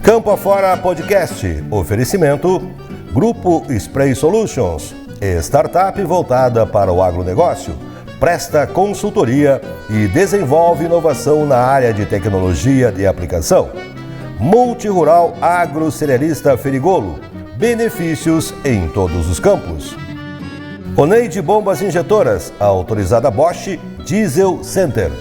Campo Afora Podcast. Oferecimento Grupo Spray Solutions. Startup voltada para o agronegócio. Presta consultoria e desenvolve inovação na área de tecnologia de aplicação. Multirural Agrocerealista Ferigolo. Benefícios em todos os campos. Oneide Bombas Injetoras, autorizada Bosch, Diesel Center.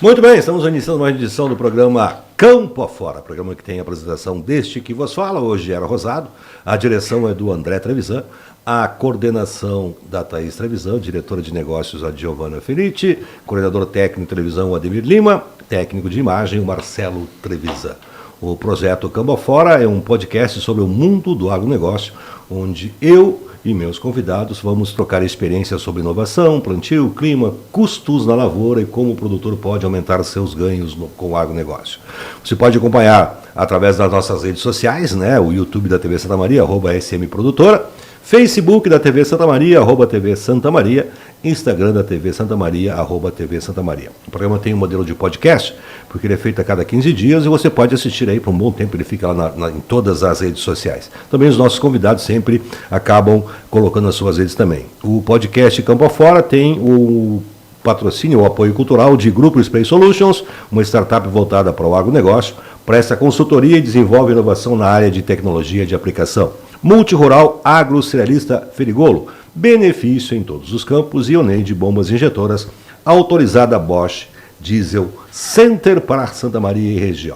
Muito bem, estamos iniciando mais uma edição do programa Campo Afora, programa que tem a apresentação deste que vos fala, hoje era Rosado, a direção é do André Trevisan, a coordenação da Thaís Trevisan, diretora de negócios a Giovanna Felitti, coordenador técnico de televisão o Ademir Lima, técnico de imagem o Marcelo Trevisan. O projeto Campo Afora é um podcast sobre o mundo do agronegócio, onde eu e meus convidados vamos trocar experiências sobre inovação, plantio, clima, custos na lavoura e como o produtor pode aumentar seus ganhos com o agronegócio. Você pode acompanhar através das nossas redes sociais, o YouTube da TV Santa Maria, @SMProdutora, Facebook da TV Santa Maria, @TV Santa Maria, Instagram da TV Santa Maria, @TV Santa Maria. O programa tem um modelo de podcast, porque ele é feito a cada 15 dias e você pode assistir aí por um bom tempo, ele fica lá em todas as redes sociais. Também os nossos convidados sempre acabam colocando nas suas redes também. O podcast Campo Afora tem o patrocínio, o apoio cultural de Grupo Spray Solutions, uma startup voltada para o agronegócio, presta consultoria e desenvolve inovação na área de tecnologia de aplicação. Multirural Agrocerealista Ferigolo, benefício em todos os campos, e Oneide Bombas Injetoras, autorizada Bosch, Diesel Center para Santa Maria e região.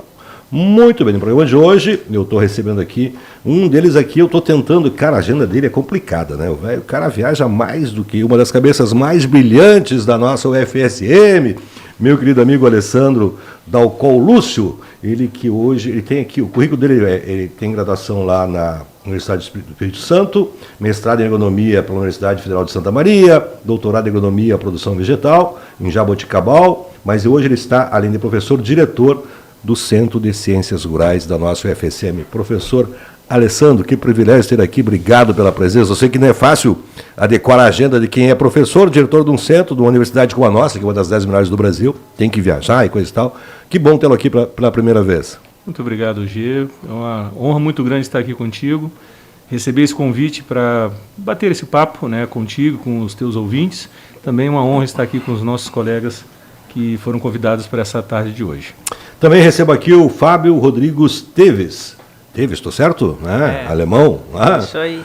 Muito bem, no programa de hoje, eu estou recebendo aqui, um deles aqui, eu estou tentando, cara, a agenda dele é complicada, O cara viaja mais do que uma das cabeças mais brilhantes da nossa UFSM, meu querido amigo Alessandro Dalcol Lúcio, ele que hoje, ele tem aqui, o currículo dele, ele tem graduação lá na Universidade do Espírito Santo, mestrado em agronomia pela Universidade Federal de Santa Maria, doutorado em agronomia e produção vegetal, em Jaboticabal, mas hoje ele está, além de professor, diretor do Centro de Ciências Rurais da nossa UFSM. Professor Alessandro, que privilégio ter aqui, obrigado pela presença. Eu sei que não é fácil adequar a agenda de quem é professor, diretor de um centro, de uma universidade como a nossa, que é uma das 10 melhores do Brasil, tem que viajar e coisa e tal. Que bom tê-lo aqui pela primeira vez. Muito obrigado, Gê. É uma honra muito grande estar aqui contigo, receber esse convite para bater esse papo contigo, com os teus ouvintes. Também é uma honra estar aqui com os nossos colegas que foram convidados para essa tarde de hoje. Também recebo aqui o Fábio Rodrigues Teves. Teves, estou certo? Alemão. Isso aí.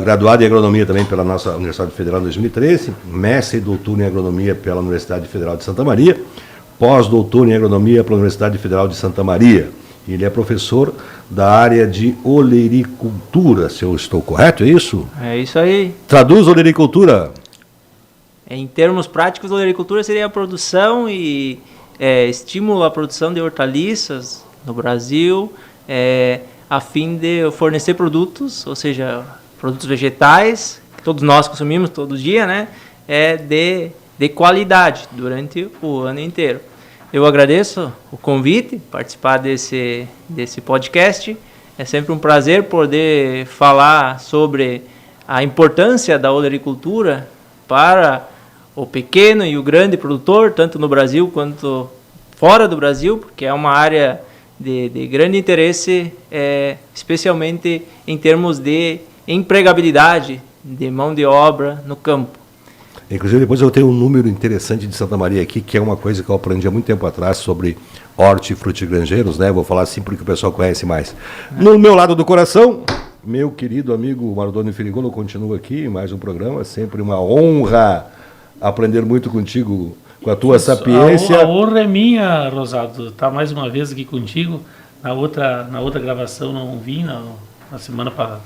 Graduado em agronomia também pela nossa Universidade Federal em 2013, mestre e doutor em agronomia pela Universidade Federal de Santa Maria, pós-doutor em agronomia pela Universidade Federal de Santa Maria. Ele é professor da área de olericultura, se eu estou correto, é isso? É isso aí. Traduz olericultura. Em termos práticos, a olericultura seria a produção e estímulo à produção de hortaliças no Brasil, a fim de fornecer produtos, ou seja, produtos vegetais, que todos nós consumimos todo dia, de qualidade durante o ano inteiro. Eu agradeço o convite, participar desse podcast. É sempre um prazer poder falar sobre a importância da olericultura para o pequeno e o grande produtor, tanto no Brasil quanto fora do Brasil, porque é uma área de grande interesse, especialmente em termos de empregabilidade de mão de obra no campo. Inclusive, depois eu tenho um número interessante de Santa Maria aqui, que é uma coisa que eu aprendi há muito tempo atrás sobre horti e frutigrangeiros, Vou falar assim porque o pessoal conhece mais. No meu lado do coração, meu querido amigo Mardoni Ferigolo continua aqui em mais um programa, sempre uma honra aprender muito contigo, com a tua sapiência. A honra é minha, Rosado, estar mais uma vez aqui contigo. Na outra gravação não vim, na semana passada.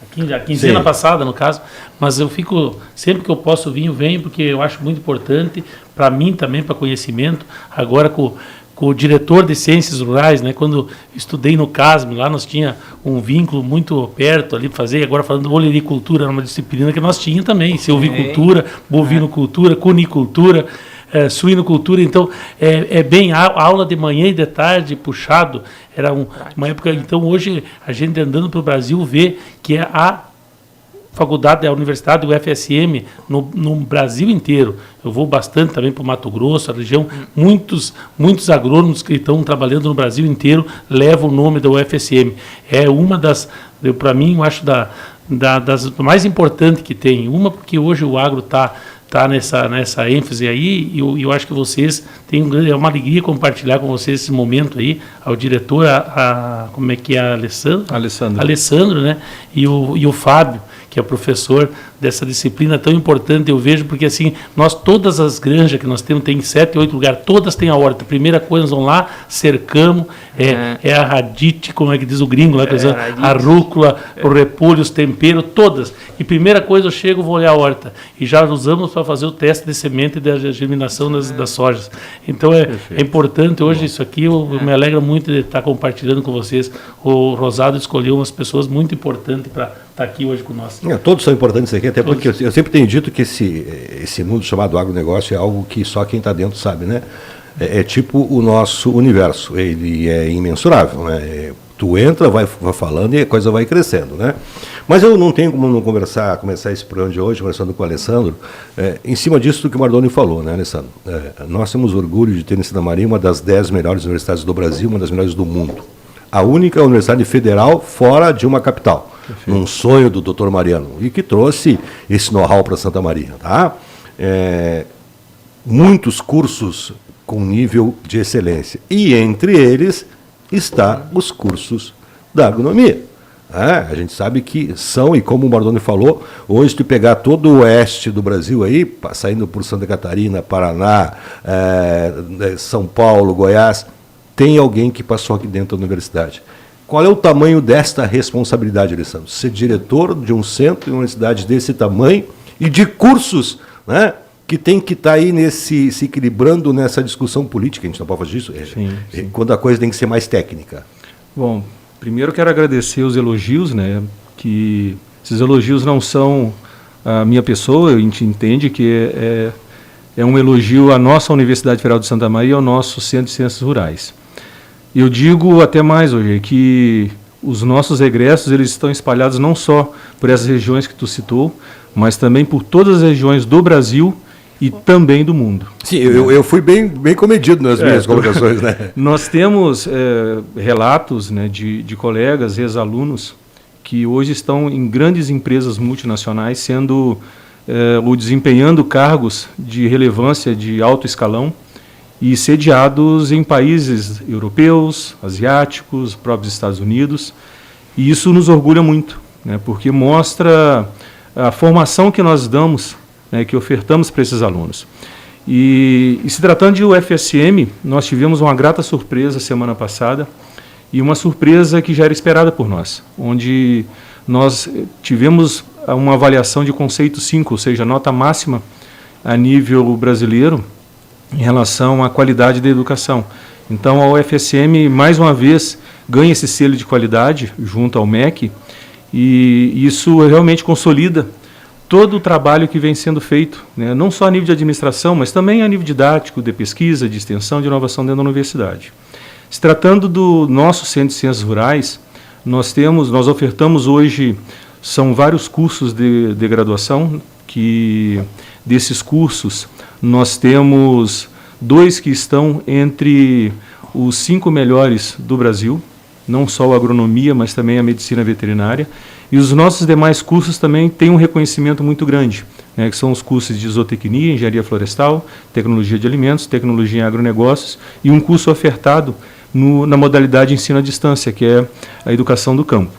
A quinzena passada, no caso, mas eu fico, sempre que eu posso vir, eu venho, porque eu acho muito importante, para mim também, para conhecimento, agora com o diretor de Ciências Rurais, né? Quando estudei no CASM, lá nós tinha um vínculo muito perto ali para fazer, agora falando de olericultura, era uma disciplina que nós tínhamos também, silvicultura, bovinocultura, cunicultura, suinocultura. Então, bem, a aula de manhã e de tarde, puxado, era uma época. Então, hoje, a gente andando para o Brasil vê que a faculdade, a universidade, o FSM, no Brasil inteiro. Eu vou bastante também para o Mato Grosso, a região, muitos agrônomos que estão trabalhando no Brasil inteiro levam o nome da UFSM. É uma das, para mim, eu acho das mais importantes que tem. Uma, porque hoje o agro está nessa ênfase aí, e eu acho que vocês têm é uma alegria compartilhar com vocês esse momento aí, ao diretor, como é que é, Alessandro, né? E o Fábio, que é professor dessa disciplina tão importante, eu vejo, porque assim, todas as granjas que nós temos, tem 7, 8 lugares, todas têm a horta. Primeira coisa, nós vamos lá, cercamos, a radite, como é que diz o gringo lá, a rúcula, o repolho, os temperos, todas. E primeira coisa, eu chego, vou olhar a horta. E já usamos para fazer o teste de semente e da germinação das sojas. Então, é importante hoje isso aqui, eu me alegra muito de estar compartilhando com vocês. O Rosado escolheu umas pessoas muito importantes para estar aqui hoje com nós. Todos são importantes aqui, até porque eu sempre tenho dito que esse mundo chamado agronegócio é algo que só quem está dentro sabe, né? É tipo o nosso universo, ele é imensurável, né? Tu entra, vai falando e a coisa vai crescendo, né? Mas eu não tenho como não começar esse programa de hoje, conversando com o Alessandro, em cima disso que o Mardoni falou, né, Alessandro? Nós temos orgulho de ter em Santa Maria uma das 10 melhores universidades do Brasil, uma das melhores do mundo. A única universidade federal fora de uma capital. Perfeito. Num sonho do Dr. Mariano, e que trouxe esse know-how para Santa Maria. Tá? Muitos cursos com nível de excelência, e entre eles está os cursos da agronomia. A gente sabe que são, e como o Mardoni falou, hoje tu pegar todo o oeste do Brasil aí, saindo por Santa Catarina, Paraná, São Paulo, Goiás, tem alguém que passou aqui dentro da universidade. Qual é o tamanho desta responsabilidade, Alessandro? Ser diretor de um centro de uma universidade desse tamanho e de cursos, né, que tem que estar aí se equilibrando nessa discussão política. A gente não pode fazer isso, sim. Quando a coisa tem que ser mais técnica. Bom, primeiro quero agradecer os elogios, né, que esses elogios não são a minha pessoa, a gente entende que é um elogio à nossa Universidade Federal de Santa Maria e ao nosso Centro de Ciências Rurais. Eu digo até mais hoje, que os nossos egressos eles estão espalhados não só por essas regiões que tu citou, mas também por todas as regiões do Brasil e também do mundo. Sim, eu fui bem comedido nas minhas colocações, né? Nós temos relatos, né, de colegas, ex-alunos, que hoje estão em grandes empresas multinacionais, ou desempenhando cargos de relevância de alto escalão, e sediados em países europeus, asiáticos, próprios Estados Unidos. E isso nos orgulha muito, né, porque mostra a formação que nós damos, né, que ofertamos para esses alunos. E se tratando de UFSM, nós tivemos uma grata surpresa semana passada, e uma surpresa que já era esperada por nós, onde nós tivemos uma avaliação de conceito 5, ou seja, nota máxima a nível brasileiro, em relação à qualidade da educação. Então, a UFSM, mais uma vez, ganha esse selo de qualidade junto ao MEC, e isso realmente consolida todo o trabalho que vem sendo feito, né, não só a nível de administração, mas também a nível didático, de pesquisa, de extensão, de inovação dentro da universidade. Se tratando do nosso Centro de Ciências Rurais, nós ofertamos hoje, são vários cursos de graduação, que desses cursos nós temos 2 que estão entre os 5 melhores do Brasil, não só a agronomia, mas também a medicina veterinária. E os nossos demais cursos também têm um reconhecimento muito grande, né, que são os cursos de zootecnia, engenharia florestal, tecnologia de alimentos, tecnologia em agronegócios, e um curso ofertado na modalidade ensino à distância, que é a educação do campo.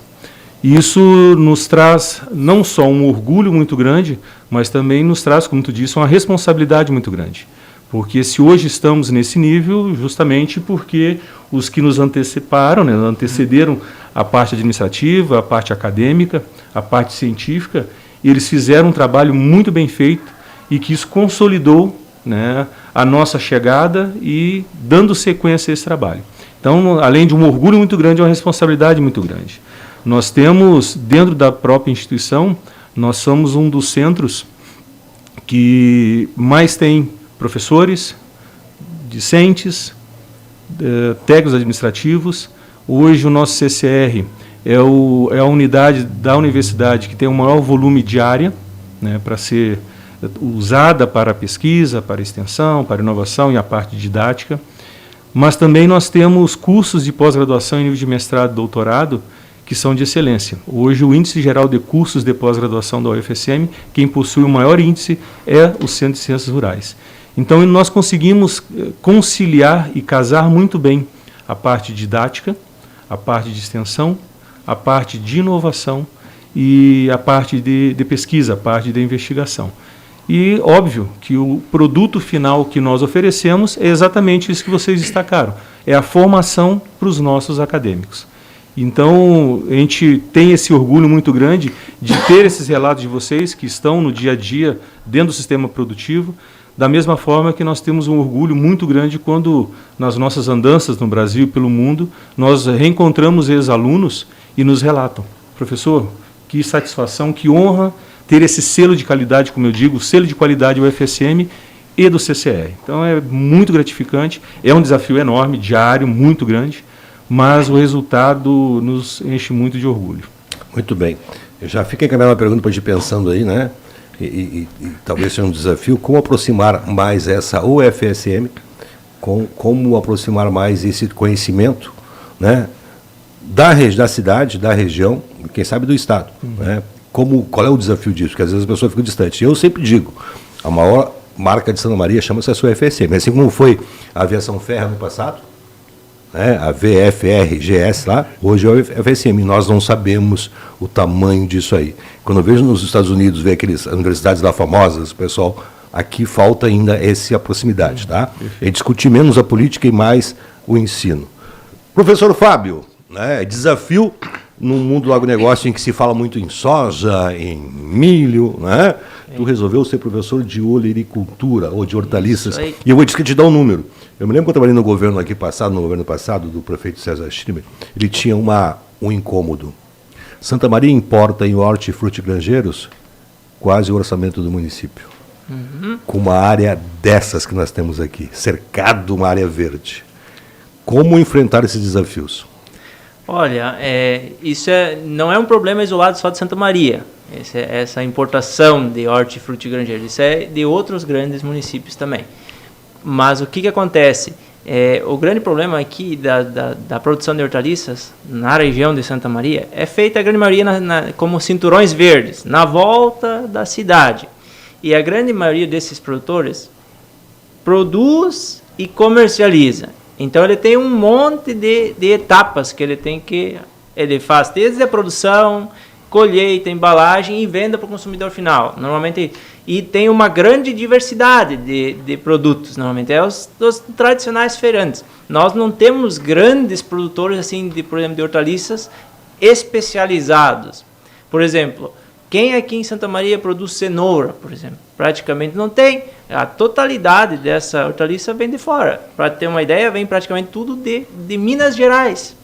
E isso nos traz não só um orgulho muito grande, mas também nos traz, como tu disse, uma responsabilidade muito grande. Porque se hoje estamos nesse nível, justamente porque os que nos anteciparam, né, antecederam a parte administrativa, a parte acadêmica, a parte científica, eles fizeram um trabalho muito bem feito e que isso consolidou, né, a nossa chegada e dando sequência a esse trabalho. Então, além de um orgulho muito grande, é uma responsabilidade muito grande. Nós temos, dentro da própria instituição, nós somos um dos centros que mais tem professores, discentes, técnicos administrativos. Hoje o nosso CCR é a unidade da universidade que tem o maior volume de área, né, para ser usada para a pesquisa, para a extensão, para a inovação e a parte didática. Mas também nós temos cursos de pós-graduação em nível de mestrado e doutorado que são de excelência. Hoje o índice geral de cursos de pós-graduação da UFSM, quem possui o maior índice é o Centro de Ciências Rurais. Então nós conseguimos conciliar e casar muito bem a parte didática, a parte de extensão, a parte de inovação e a parte de pesquisa, a parte de investigação. E óbvio que o produto final que nós oferecemos é exatamente isso que vocês destacaram, é a formação para os nossos acadêmicos. Então, a gente tem esse orgulho muito grande de ter esses relatos de vocês que estão no dia a dia dentro do sistema produtivo, da mesma forma que nós temos um orgulho muito grande quando, nas nossas andanças no Brasil e pelo mundo, nós reencontramos ex-alunos e nos relatam: professor, que satisfação, que honra ter esse selo de qualidade, como eu digo, o selo de qualidade UFSM e do CCR. Então, é muito gratificante, é um desafio enorme, diário, muito grande, mas o resultado nos enche muito de orgulho. Muito bem. Eu já fica encaminhando uma pergunta para a gente pensando aí, né? E talvez seja um desafio, como aproximar mais essa UFSM, como aproximar mais esse conhecimento, né? Da cidade, da região, quem sabe do Estado, né? Qual é o desafio disso? Porque às vezes as pessoas ficam distantes. Eu sempre digo, a maior marca de Santa Maria chama-se a sua UFSM. Assim como foi a aviação ferro no passado, né, a VFR-GS lá, hoje é o UFSM. Nós não sabemos o tamanho disso aí. Quando eu vejo nos Estados Unidos, ver aquelas universidades lá famosas, pessoal, aqui falta ainda essa proximidade, tá? E discutir menos a política e mais o ensino. Professor Fábio, né, desafio num mundo do agronegócio em que se fala muito em soja, em milho, né? Tu resolveu ser professor de olericultura ou de hortaliças. E eu vou te dar um número. Eu me lembro que eu trabalhei no governo passado, do prefeito César Schirmer, ele tinha um incômodo. Santa Maria importa em hortifrutigranjeiros quase o orçamento do município. Com uma área dessas que nós temos aqui, cercado uma área verde. Como enfrentar esses desafios? Olha, isso não é um problema isolado só de Santa Maria, essa importação de hortifrutigranjeiros, isso é de outros grandes municípios também. Mas o que acontece? O grande problema aqui da produção de hortaliças na região de Santa Maria é feita a grande maioria como cinturões verdes, na volta da cidade. E a grande maioria desses produtores produz e comercializa. Então ele tem um monte de etapas que ele faz, desde a produção, colheita, embalagem e venda para o consumidor final. Normalmente, e tem uma grande diversidade de produtos, normalmente é os tradicionais feirantes. Nós não temos grandes produtores assim por exemplo, de hortaliças especializados. Por exemplo, quem aqui em Santa Maria produz cenoura, por exemplo? Praticamente não tem. A totalidade dessa hortaliça vem de fora. Para ter uma ideia, vem praticamente tudo de Minas Gerais.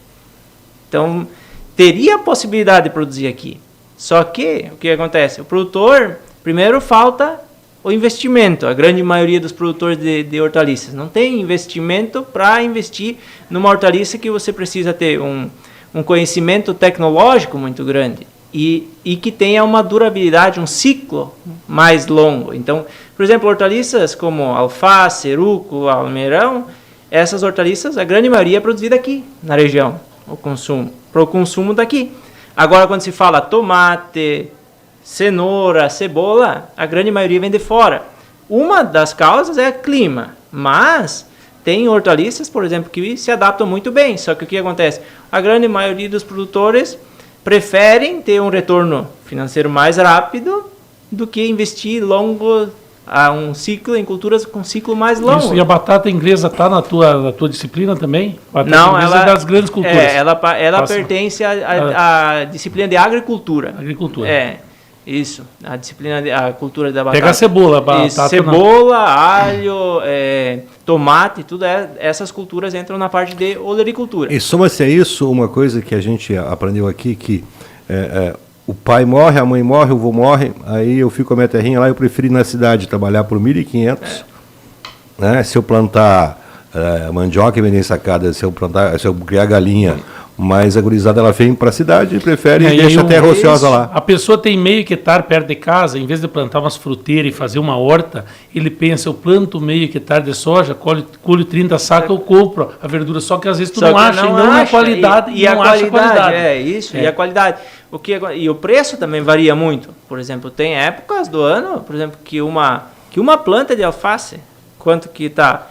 Então, teria a possibilidade de produzir aqui. Só que, o que acontece? O produtor, primeiro, falta o investimento. A grande maioria dos produtores de hortaliças não tem investimento para investir numa hortaliça que você precisa ter um conhecimento tecnológico muito grande. E que tenha uma durabilidade, um ciclo mais longo. Então, por exemplo, hortaliças como alface, eruco, almeirão, essas hortaliças, a grande maioria é produzida aqui, na região, para o consumo daqui. Agora, quando se fala tomate, cenoura, cebola, a grande maioria vem de fora. Uma das causas é o clima, mas tem hortaliças, por exemplo, que se adaptam muito bem. Só que o que acontece? A grande maioria dos produtores preferem ter um retorno financeiro mais rápido do que investir a um ciclo em culturas com ciclo mais longo. Isso, e a batata inglesa está na tua disciplina também? Não, ela é das grandes culturas. Ela pertence à disciplina de agricultura. Agricultura. Isso, a disciplina, a cultura da batata. Pega a cebola, batata. Isso, cebola, alho, tomate, tudo essas culturas entram na parte de olericultura. E soma-se a isso uma coisa que a gente aprendeu aqui, que o pai morre, a mãe morre, o avô morre, aí eu fico com a minha terrinha lá, eu prefiro ir na cidade trabalhar por 1.500, né? Se eu plantar mandioca e vender sacada, se eu criar galinha, mas a gurizada ela vem para a cidade e prefere e deixa a terra ociosa lá. A pessoa tem meio hectare perto de casa, em vez de plantar umas fruteiras e fazer uma horta, ele pensa, eu planto meio hectare de soja, colho 30 sacos, eu compro a verdura, só que às vezes tu não acha, e não na qualidade, e não acha a qualidade. E a qualidade. E o preço também varia muito. Por exemplo, tem épocas do ano, por exemplo, que uma planta de alface, quanto que está?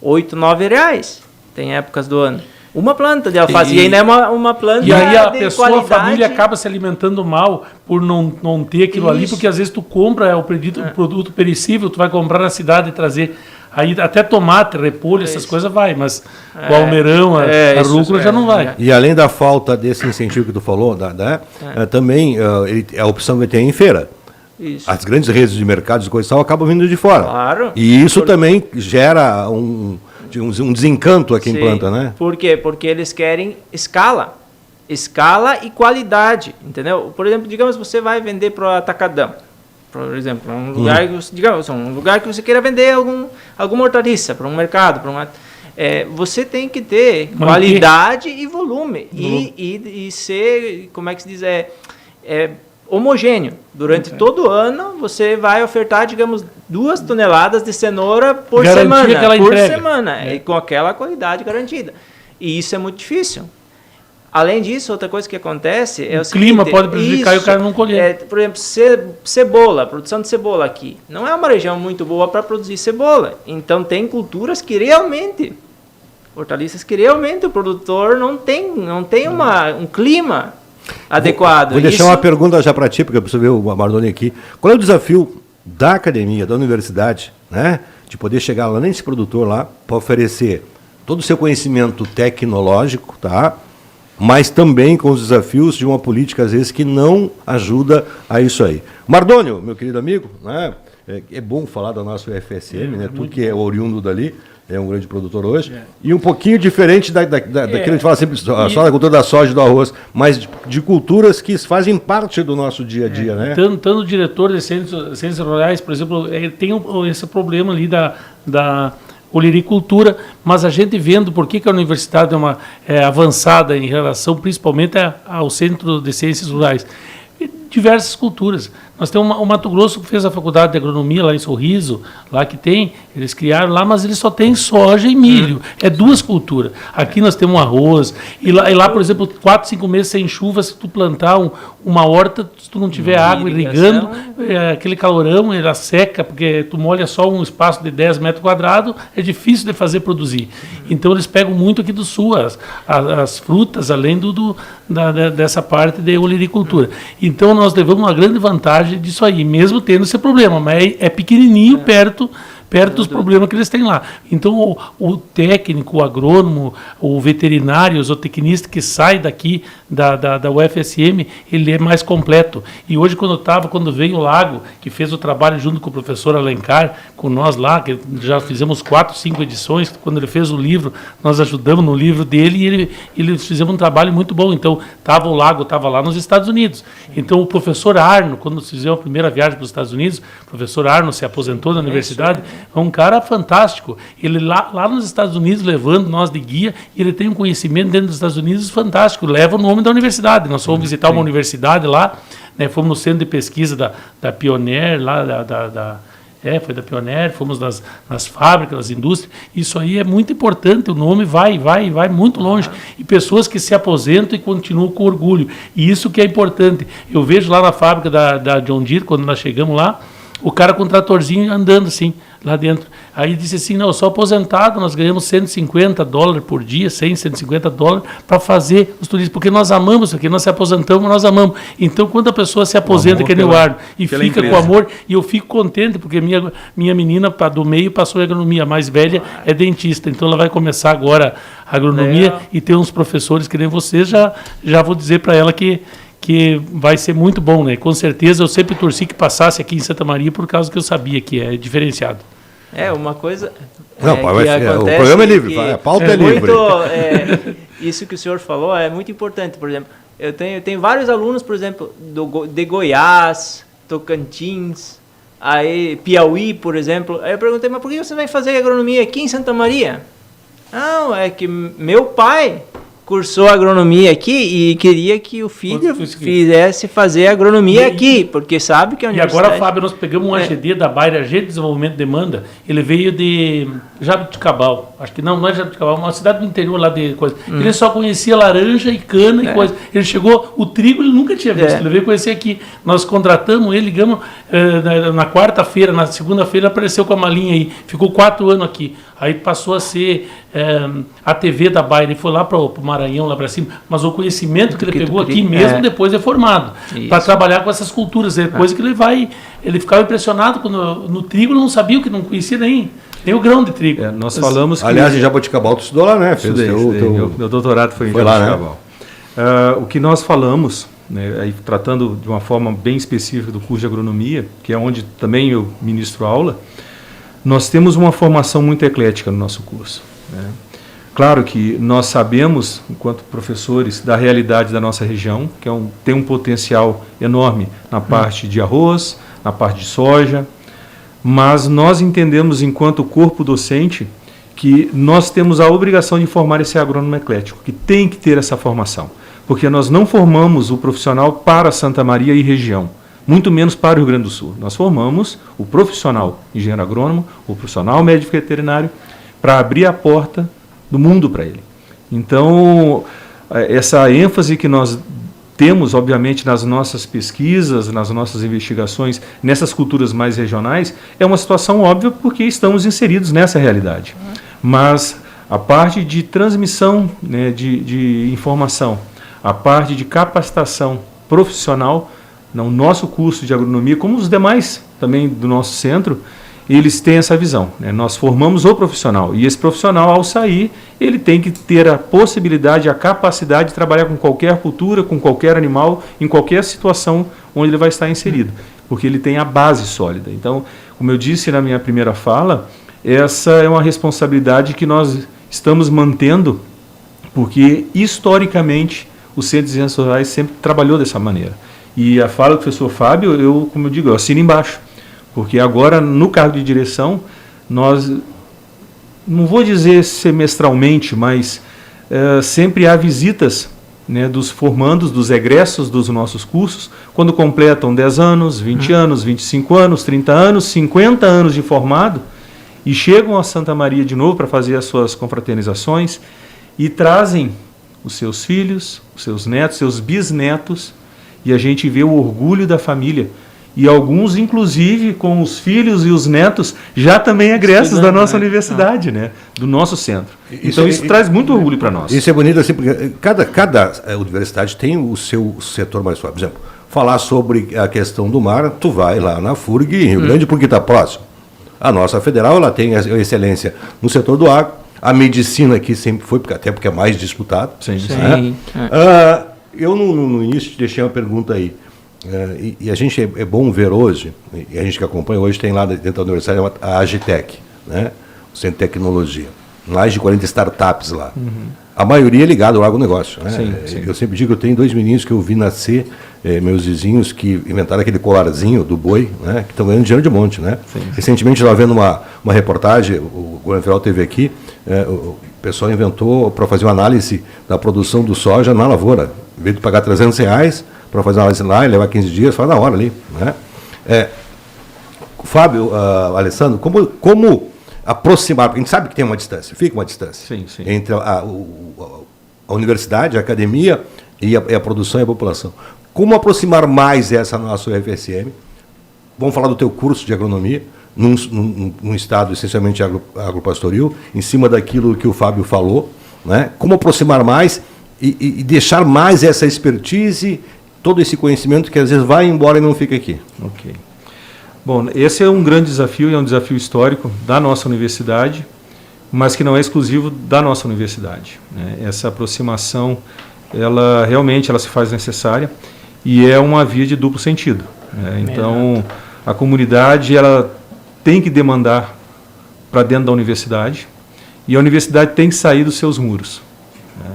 8, 9 reais. Tem épocas do ano. Uma planta de alface, e ainda é uma planta de qualidade. E aí a pessoa, a família acaba se alimentando mal por não ter aquilo ali, porque às vezes tu compra o produto perecível, tu vai comprar na cidade e trazer. Aí até tomate, repolho, essas coisas vai, mas o almeirão, a rúcula já não vai. E além da falta desse incentivo que tu falou, também a opção que tem em feira. Isso. As grandes redes de mercados e coisa e tal acabam vindo de fora. Claro. E isso também gera um desencanto a quem planta, né? Por quê? Porque eles querem escala e qualidade, entendeu? Por exemplo, digamos você vai vender para o atacadão, por exemplo, um lugar que você queira vender alguma hortaliça para um mercado, você tem que ter qualidade e volume e ser, como é que se diz, homogêneo. Durante todo o ano, você vai ofertar, digamos, 2 toneladas de cenoura por semana. E com aquela qualidade garantida. E isso é muito difícil. Além disso, outra coisa que acontece é o seguinte... clima pode prejudicar e o cara não colher. Por exemplo, cebola, produção de cebola aqui. Não é uma região muito boa para produzir cebola. Então, tem culturas que realmente... hortaliças que realmente o produtor não tem um clima adequado. Vou deixar uma pergunta já para ti, porque eu preciso ver o Mardoni aqui. Qual é o desafio da academia, da universidade, né, de poder chegar lá nesse produtor lá para oferecer todo o seu conhecimento tecnológico, tá? Mas também com os desafios de uma política, às vezes, que não ajuda a isso aí. Mardônio, meu querido amigo, né, é bom falar da nossa UFSM, né, tu que é oriundo dali, é um grande produtor hoje, e um pouquinho diferente daquilo que a gente fala sempre, só da cultura da soja e do arroz, mas de culturas que fazem parte do nosso dia a dia, né? Tanto o diretor de ciências rurais, por exemplo, tem esse problema ali da olericultura, mas a gente vendo por que a universidade é avançada em relação principalmente ao Centro de Ciências Rurais. Diversas culturas. Nós temos o Mato Grosso que fez a faculdade de agronomia lá em Sorriso, lá que tem, eles criaram lá, mas eles só têm soja e milho. É 2 culturas. Aqui nós temos arroz, e lá, por exemplo, 4, 5 meses sem chuva, se tu plantar uma horta, se tu não tiver água irrigando, aquele calorão, ela seca, porque tu molha só um espaço de 10 metros quadrados, é difícil de fazer produzir. Então eles pegam muito aqui do sul, as frutas, além dessa parte de olericultura. Então nós levamos uma grande vantagem disso aí, mesmo tendo esse problema, mas é pequenininho perto dos problemas que eles têm lá. Então, o técnico, o agrônomo, o veterinário, o zootecnista que sai daqui da UFSM, ele é mais completo. E hoje, quando veio o Lago, que fez o trabalho junto com o professor Alencar, com nós lá, que já fizemos 4, 5 edições, quando ele fez o livro, nós ajudamos no livro dele e eles fizemos um trabalho muito bom. Então, o Lago estava lá nos Estados Unidos. Então, o professor Arno, quando fizemos a primeira viagem para os Estados Unidos, o professor Arno se aposentou da universidade, é um cara fantástico. Ele lá nos Estados Unidos, levando nós de guia, e ele tem um conhecimento dentro dos Estados Unidos fantástico, leva o nome da universidade. Nós fomos visitar uma universidade lá, né, fomos no centro de pesquisa da Pioneer, lá foi da Pioneer, fomos nas fábricas, nas indústrias. Isso aí é muito importante, o nome vai muito longe. E pessoas que se aposentam e continuam com orgulho. E isso que é importante. Eu vejo lá na fábrica da John Deere, quando nós chegamos lá, o cara com um tratorzinho andando assim, lá dentro. Aí disse assim, não, eu sou aposentado, nós ganhamos $150 por dia, 100, $150 para fazer os turistas, porque nós amamos isso aqui, nós se aposentamos, nós amamos. Então, quando a pessoa se aposenta, que nem o Arno, e fica empresa com amor, e eu fico contente, porque minha menina do meio passou em agronomia, a mais velha é dentista, então ela vai começar agora a agronomia e ter uns professores que nem vocês, já vou dizer para ela que porque vai ser muito bom, né? Com certeza eu sempre torci que passasse aqui em Santa Maria por causa que eu sabia que é diferenciado. Uma coisa... Não, o programa é livre, a pauta é livre. Isso que o senhor falou é muito importante. Por exemplo, eu tenho vários alunos, por exemplo, de Goiás, Tocantins, aí Piauí, por exemplo. Aí eu perguntei, mas por que você vai fazer agronomia aqui em Santa Maria? Não, é que meu pai cursou agronomia aqui e queria que o filho fizesse fazer agronomia aqui, porque sabe que a universidade... E agora, Fábio, nós pegamos um AGD da Bayer, Agente de Desenvolvimento de Demanda, ele veio de Jabuticabal, acho que não é Jabuticabal, uma cidade do interior lá de coisa. Ele só conhecia laranja e cana e coisa. Ele chegou, o trigo ele nunca tinha visto, ele veio conhecer aqui. Nós contratamos ele, ligamos na quarta-feira, na segunda-feira apareceu com a malinha aí, ficou 4 anos aqui. Aí passou a ser a TV da Bayer, ele foi lá para o Maranhão, lá para cima, mas o conhecimento que ele pegou aqui mesmo depois é formado, para trabalhar com essas culturas, coisa que ele ficava impressionado quando no trigo ele não sabia, que não conhecia nem o grão de trigo. Nós falamos que... Aliás, em Jaboticabal tu estudou lá, né? Meu doutorado foi em Jaboticabal. Né? O que nós falamos, né, aí, tratando de uma forma bem específica do curso de agronomia, que é onde também eu ministro aula, nós temos uma formação muito eclética no nosso curso, né? Claro que nós sabemos, enquanto professores, da realidade da nossa região, que tem um potencial enorme na parte de arroz, na parte de soja, mas nós entendemos, enquanto corpo docente, que nós temos a obrigação de formar esse agrônomo eclético, que tem que ter essa formação, porque nós não formamos o profissional para Santa Maria e região, muito menos para o Rio Grande do Sul. Nós formamos o profissional engenheiro agrônomo, o profissional médico veterinário, para abrir a porta do mundo para ele. Então, essa ênfase que nós temos, obviamente, nas nossas pesquisas, nas nossas investigações, nessas culturas mais regionais, é uma situação óbvia porque estamos inseridos nessa realidade. Mas a parte de transmissão, né, de informação, a parte de capacitação profissional, no nosso curso de agronomia, como os demais também do nosso centro, eles têm essa visão, né? Nós formamos o profissional, e esse profissional, ao sair, ele tem que ter a possibilidade, a capacidade de trabalhar com qualquer cultura, com qualquer animal, em qualquer situação onde ele vai estar inserido, porque ele tem a base sólida. Então, como eu disse na minha primeira fala, essa é uma responsabilidade que nós estamos mantendo, porque, historicamente, o Centro de Ciências Rurais sempre trabalhou dessa maneira. E a fala do professor Fábio, como eu digo, eu assino embaixo. Porque agora, no cargo de direção, nós, não vou dizer semestralmente, mas sempre há visitas, né, dos formandos, dos egressos dos nossos cursos, quando completam 10 anos, 20 anos, 25 anos, 30 anos, 50 anos de formado, e chegam a Santa Maria de novo para fazer as suas confraternizações, e trazem os seus filhos, os seus netos, seus bisnetos, e a gente vê o orgulho da família. E alguns, inclusive, com os filhos e os netos, já também egressos da nossa universidade, né? Do nosso centro. Então, isso traz muito orgulho para nós. Isso é bonito, assim, porque cada universidade tem o seu setor mais forte. Por exemplo, falar sobre a questão do mar, tu vai lá na FURG, em Rio Grande, porque está próximo. A nossa federal, ela tem a excelência no setor do agro. A medicina aqui sempre foi, até porque é mais disputado. Sim. Né? Eu, no início, te deixei uma pergunta aí. E a gente é bom ver hoje, e a gente que acompanha hoje tem lá dentro da universidade a Agitec, né? O Centro de Tecnologia, mais de 40 startups lá. A maioria é ligada ao agronegócio, né? Sim. Eu sempre digo que eu tenho 2 meninos que eu vi nascer, meus vizinhos, que inventaram aquele colarzinho do boi, né? Que estão ganhando dinheiro de monte, né? Sim. Recentemente eu estava vendo uma reportagem, o Governo Federal teve aqui, o pessoal inventou para fazer uma análise da produção do soja na lavoura, em vez de pagar R$300 para fazer uma análise lá e levar 15 dias, faz na hora ali, né? Fábio, Alessandro, como aproximar, porque a gente sabe que tem uma distância, fica uma distância entre a universidade, a academia e a produção e a população. Como aproximar mais essa nossa UFSM? Vamos falar do teu curso de agronomia, num estado essencialmente agropastoril, em cima daquilo que o Fábio falou, né? Como aproximar mais e deixar mais essa expertise, todo esse conhecimento que às vezes vai embora e não fica aqui. Ok. Bom, esse é um grande desafio, é um desafio histórico da nossa universidade, mas que não é exclusivo da nossa universidade, né? Essa aproximação, ela realmente se faz necessária, e é uma via de duplo sentido, né? Então, a comunidade ela tem que demandar para dentro da universidade, e a universidade tem que sair dos seus muros, né?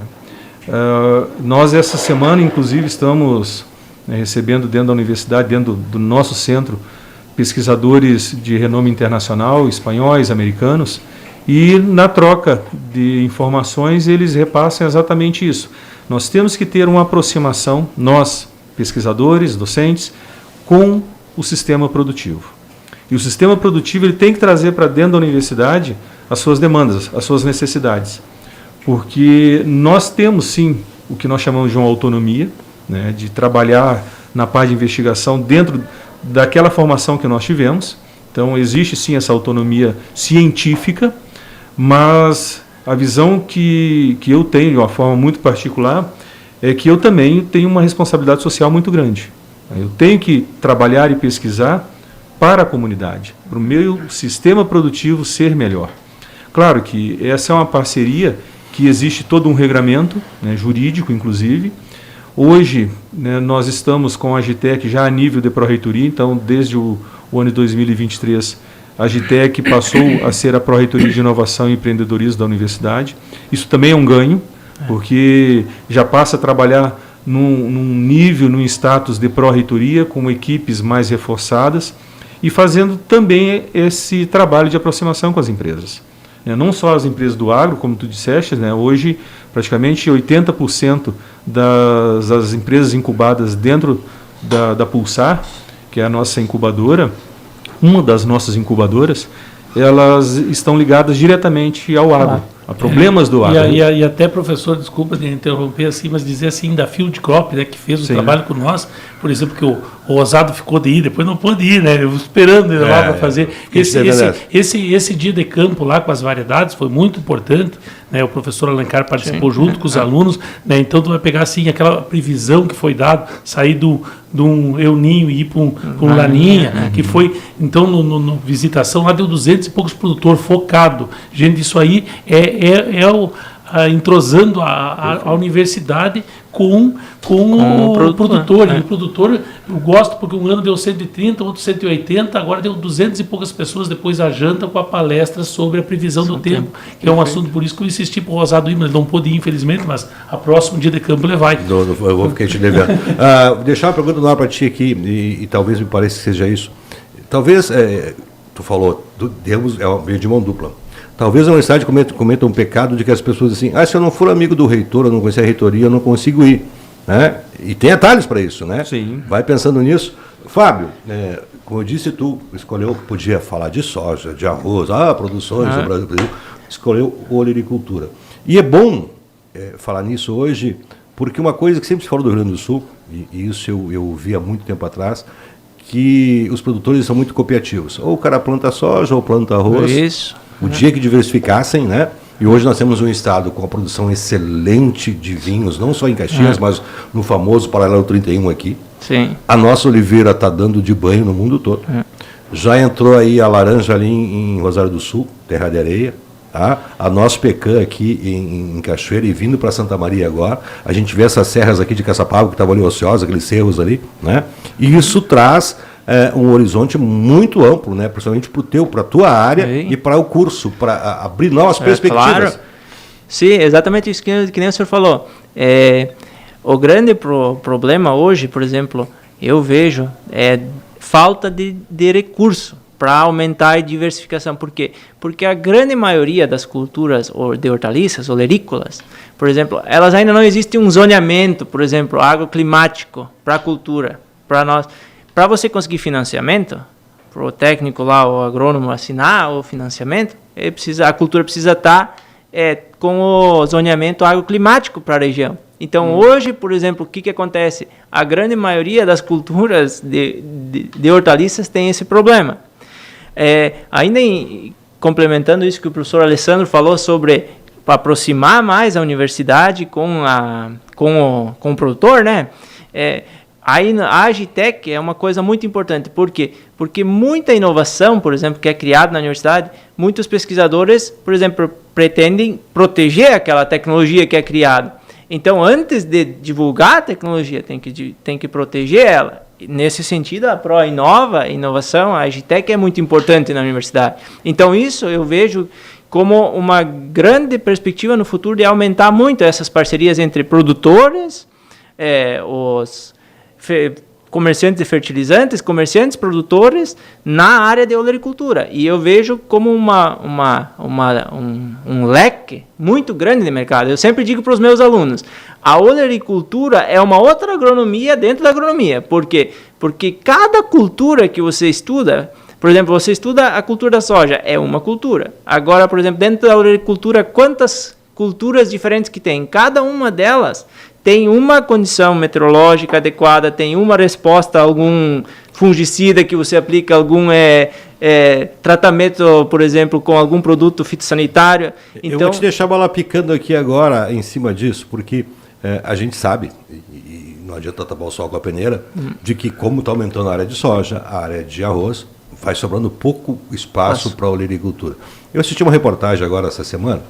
Nós, essa semana, inclusive, estamos recebendo dentro da universidade, dentro do nosso centro, pesquisadores de renome internacional, espanhóis, americanos, e na troca de informações eles repassam exatamente isso. Nós temos que ter uma aproximação, nós, pesquisadores, docentes, com o sistema produtivo. E o sistema produtivo ele tem que trazer para dentro da universidade as suas demandas, as suas necessidades. Porque nós temos, sim, o que nós chamamos de uma autonomia, né, de trabalhar na parte de investigação dentro daquela formação que nós tivemos. Então, existe, sim, essa autonomia científica, mas a visão que eu tenho, de uma forma muito particular, é que eu também tenho uma responsabilidade social muito grande. Eu tenho que trabalhar e pesquisar para a comunidade, para o meu sistema produtivo ser melhor. Claro que essa é uma parceria que existe todo um regramento, né, jurídico, inclusive. Hoje, né, nós estamos com a Agitec já a nível de pró-reitoria, então, desde o ano de 2023, a Agitec passou a ser a pró-reitoria de inovação e empreendedorismo da universidade. Isso também é um ganho, porque já passa a trabalhar num nível, num status de pró-reitoria, com equipes mais reforçadas, e fazendo também esse trabalho de aproximação com as empresas. Não só as empresas do agro, como tu disseste, né? Hoje praticamente 80% das empresas incubadas dentro da Pulsar, que é a nossa incubadora, uma das nossas incubadoras, elas estão ligadas diretamente ao agro, a problemas do agro. E até, professor, desculpa de interromper assim, mas dizer assim, da Field Crop, né, que fez o trabalho com nós, por exemplo, que o Rosado ficou de ir, depois não pôde ir, né, eu esperando ele lá para fazer. Esse dia de campo lá com as variedades foi muito importante, né, o professor Alencar participou junto com os alunos, né, então tu vai pegar assim aquela previsão que foi dada, sair de um El Ninho e ir para um Laninha, que foi, então, no visitação lá deu 200 e poucos produtores focados. Gente, isso aí entrosando a universidade com o produtor. E o produtor, eu gosto porque um ano deu 130, outro 180, agora deu 200 e poucas pessoas depois da janta com a palestra sobre a previsão do tempo, que é um assunto, por isso que eu insisti para o Rosado ir, mas ele não pôde ir, infelizmente, mas a próximo dia de campo ele vai. Eu vou ficar te devendo. Deixar uma pergunta no ar para ti aqui, e talvez me pareça que seja isso. Talvez, tu falou, é uma via de mão dupla. Talvez a universidade cometa um pecado de que as pessoas assim, se eu não for amigo do reitor, eu não conhecer a reitoria, eu não consigo ir, né? E tem atalhos para isso, né? Sim. Vai pensando nisso. Fábio, como eu disse, tu escolheu, podia falar de soja, de arroz, produções do Brasil, escolheu olericultura. E é bom falar nisso hoje, porque uma coisa que sempre se falou do Rio Grande do Sul, e isso eu vi há muito tempo atrás, que os produtores são muito cooperativos. Ou o cara planta soja, ou planta arroz. Isso. O dia que diversificassem, né? E hoje nós temos um estado com a produção excelente de vinhos, não só em Caxias, mas no famoso Paralelo 31 aqui. Sim. A nossa oliveira está dando de banho no mundo todo. Já entrou aí a laranja ali em Rosário do Sul, Terra de Areia. Tá? A nossa pecan aqui em Cachoeira e vindo para Santa Maria agora. A gente vê essas serras aqui de Caçapava que estavam ali ociosas, aqueles cerros ali, né? E isso traz um horizonte muito amplo, né? Principalmente para a tua área e para o curso, para abrir novas perspectivas. Claro. Sim, exatamente isso que nem o senhor falou. O grande problema hoje, por exemplo, eu vejo falta de recurso para aumentar a diversificação. Por quê? Porque a grande maioria das culturas de hortaliças, olerícolas, por exemplo, elas ainda não existe um zoneamento, por exemplo, agroclimático para a cultura, para nós. Para você conseguir financiamento, para o técnico lá, o agrônomo assinar o financiamento, a cultura precisa estar com o zoneamento agroclimático para a região. Então, hoje, por exemplo, o que acontece? A grande maioria das culturas de hortaliças tem esse problema. Ainda complementando isso que o professor Alessandro falou sobre aproximar mais a universidade com o produtor, né? Aí a Agitec é uma coisa muito importante. Por quê? Porque muita inovação, por exemplo, que é criada na universidade, muitos pesquisadores, por exemplo, pretendem proteger aquela tecnologia que é criada. Então, antes de divulgar a tecnologia, tem que proteger ela. Nesse sentido, a ProInova, a inovação, a Agitec é muito importante na universidade. Então, isso eu vejo como uma grande perspectiva no futuro de aumentar muito essas parcerias entre produtores, os comerciantes de fertilizantes, comerciantes, produtores, na área de olericultura. E eu vejo como um leque muito grande de mercado. Eu sempre digo para os meus alunos, a olericultura é uma outra agronomia dentro da agronomia. Por quê? Porque cada cultura que você estuda, por exemplo, você estuda a cultura da soja, é uma cultura. Agora, por exemplo, dentro da olericultura, quantas culturas diferentes que tem? Cada uma delas tem uma condição meteorológica adequada, tem uma resposta a algum fungicida que você aplica, algum tratamento, por exemplo, com algum produto fitossanitário. Então, eu vou te deixar a bola picando aqui agora em cima disso, porque a gente sabe, e não adianta tapar o sol com a peneira, de que como está aumentando a área de soja, a área de arroz, vai sobrando pouco espaço para a olericultura. Eu assisti uma reportagem agora essa semana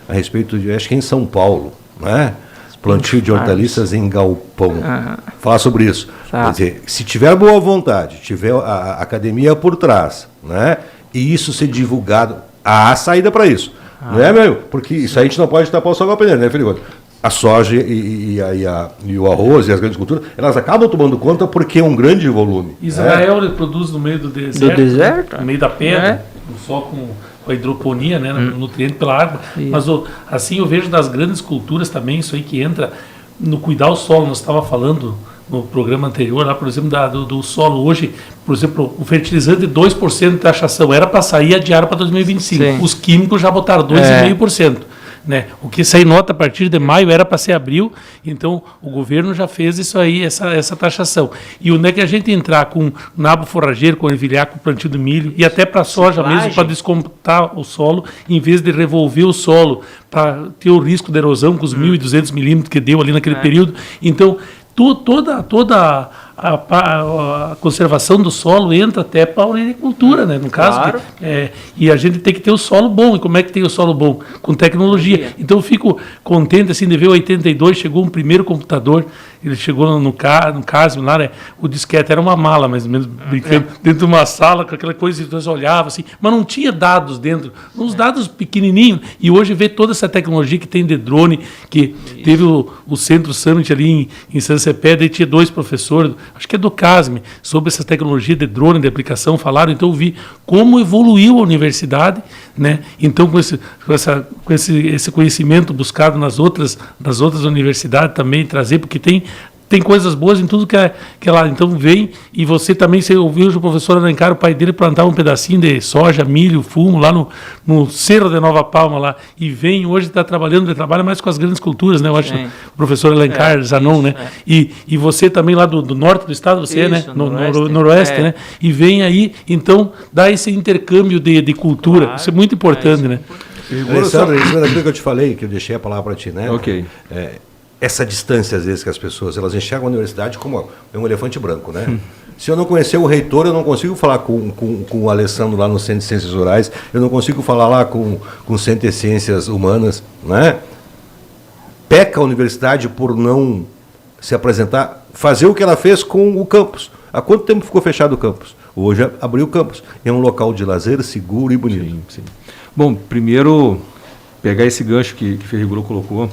a respeito de, acho que em São Paulo, né? Plantio de hortaliças em galpão. Falar sobre isso. Quer dizer, se tiver boa vontade, tiver a academia por trás, né? E isso ser divulgado, há saída para isso. Não é, meu? Porque isso a gente não pode tapar o sol com a peneira, né, Felipe? A soja e o arroz e as grandes culturas, elas acabam tomando conta porque é um grande volume. Israel produz no meio do deserto, no meio da pedra, só com a hidroponia, né, nutriente pela água. Mas assim eu vejo das grandes culturas também, isso aí que entra no cuidar o solo. Nós estávamos falando no programa anterior, lá, por exemplo, do solo. Hoje, por exemplo, o fertilizante 2% de taxação era para sair adiado para 2025. Sim. Os químicos já botaram 2,5%. Né? O que sair nota a partir de maio era para ser abril, então o governo já fez isso aí, essa taxação. E onde é que a gente entrar com nabo forrageiro, com ervilhar, com plantio do milho, e até para soja mesmo, para descompactar o solo, em vez de revolver o solo, para ter o risco de erosão com os 1.200 milímetros que deu ali naquele período. Então, toda a conservação do solo entra até para a olericultura, né? No caso, claro. E a gente tem que ter o solo bom. E como é que tem o solo bom? Com tecnologia. Então eu fico contente assim, de ver 82, chegou um primeiro computador, ele chegou no caso lá, né? O disquete era uma mala, mais ou menos, brincando, dentro de uma sala, com aquela coisa que você olhava assim, mas não tinha dados dentro, uns dados pequenininhos. E hoje vê toda essa tecnologia que tem de drone, que teve o Centro Summit ali em São Cepeda, e tinha 2 professores, acho que é do CASME, sobre essa tecnologia de drone, de aplicação, falaram. Então eu vi como evoluiu a universidade, né? Então com esse conhecimento buscado nas outras universidades também trazer, porque tem coisas boas em tudo que é lá. Então vem, e você também, você ouviu o professor Alencar, o pai dele plantava um pedacinho de soja, milho, fumo lá no Cerro de Nova Palma lá, e vem, hoje trabalha mais com as grandes culturas, né? Eu acho, o professor Alencar Zanon, né? E você também lá do norte do estado, você isso, né? Noroeste, né? E vem aí, então, dá esse intercâmbio de cultura, claro, isso é muito importante, né? Alessandro, isso é daquilo que eu te falei, que eu deixei a palavra para ti, né? Ok. Essa distância, às vezes, que as pessoas elas enxergam a universidade como um elefante branco, né? Se eu não conhecer o reitor, eu não consigo falar com o Alessandro lá no Centro de Ciências Rurais, eu não consigo falar lá com o Centro de Ciências Humanas, né? Peca a universidade por não se apresentar, fazer o que ela fez com o campus. Há quanto tempo ficou fechado o campus? Hoje abriu o campus. É um local de lazer seguro e bonito. Sim, sim. Bom, primeiro, pegar esse gancho que Ferrigolo colocou,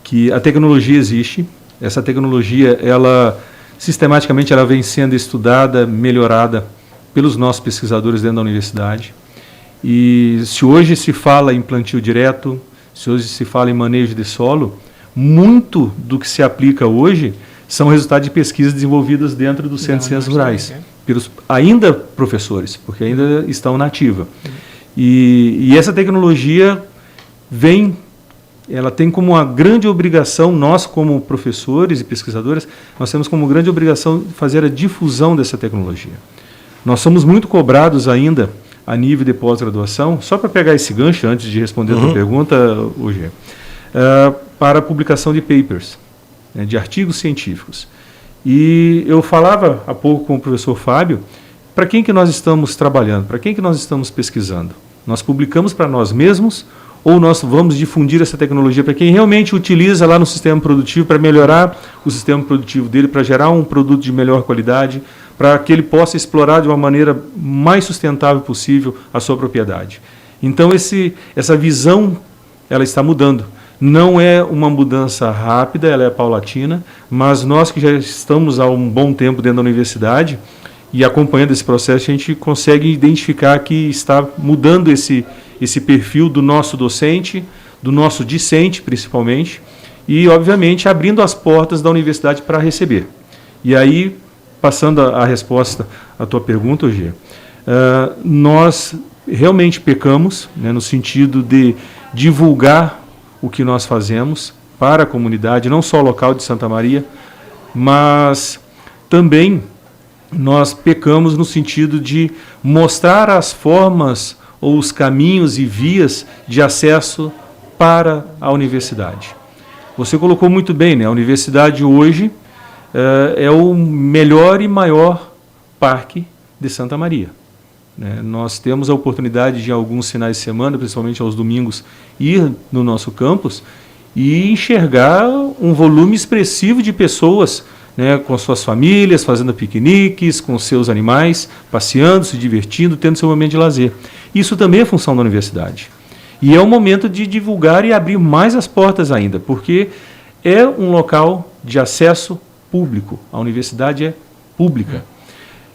que a tecnologia existe, essa tecnologia, ela sistematicamente ela vem sendo estudada, melhorada pelos nossos pesquisadores dentro da universidade. E se hoje se fala em plantio direto, se hoje se fala em manejo de solo, muito do que se aplica hoje são resultados de pesquisas desenvolvidas dentro do Centro de Ciências Rurais, pelos ainda professores, porque ainda estão na ativa. E essa tecnologia ela tem como uma grande obrigação, nós como professores e pesquisadores, nós temos como grande obrigação fazer a difusão dessa tecnologia. Nós somos muito cobrados ainda a nível de pós-graduação, só para pegar esse gancho antes de responder a tua pergunta, hoje, para a publicação de papers, né, de artigos científicos. E eu falava há pouco com o professor Fábio, para quem que nós estamos trabalhando, para quem que nós estamos pesquisando? Nós publicamos para nós mesmos ou nós vamos difundir essa tecnologia para quem realmente utiliza lá no sistema produtivo para melhorar o sistema produtivo dele, para gerar um produto de melhor qualidade, para que ele possa explorar de uma maneira mais sustentável possível a sua propriedade. Então essa visão ela está mudando. Não é uma mudança rápida, ela é paulatina, mas nós que já estamos há um bom tempo dentro da universidade e acompanhando esse processo, a gente consegue identificar que está mudando esse perfil do nosso docente, do nosso discente principalmente, e obviamente abrindo as portas da universidade para receber. E aí, passando a resposta à tua pergunta, Gê, nós realmente pecamos, né, no sentido de divulgar o que nós fazemos para a comunidade, não só local de Santa Maria, mas também nós pecamos no sentido de mostrar as formas ou os caminhos e vias de acesso para a universidade. Você colocou muito bem, né? A universidade hoje é o melhor e maior parque de Santa Maria. Nós temos a oportunidade de, em alguns finais de semana, principalmente aos domingos, ir no nosso campus e enxergar um volume expressivo de pessoas, né, com suas famílias, fazendo piqueniques, com seus animais, passeando, se divertindo, tendo seu momento de lazer. Isso também é função da universidade. E é o momento de divulgar e abrir mais as portas ainda, porque é um local de acesso público. A universidade é pública.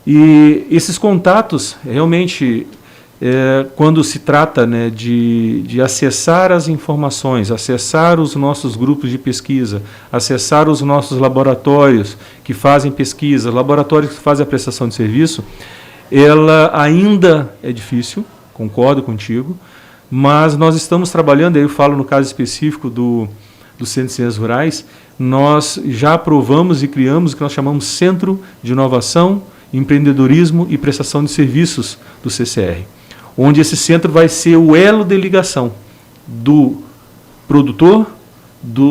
E esses contatos, realmente, quando se trata, né, de acessar as informações, acessar os nossos grupos de pesquisa, acessar os nossos laboratórios que fazem pesquisa, laboratórios que fazem a prestação de serviço, ela ainda é difícil, concordo contigo, mas nós estamos trabalhando, aí eu falo no caso específico do Centro de Ciências Rurais, nós já aprovamos e criamos o que nós chamamos Centro de Inovação, Empreendedorismo e Prestação de Serviços do CCR, onde esse centro vai ser o elo de ligação do produtor,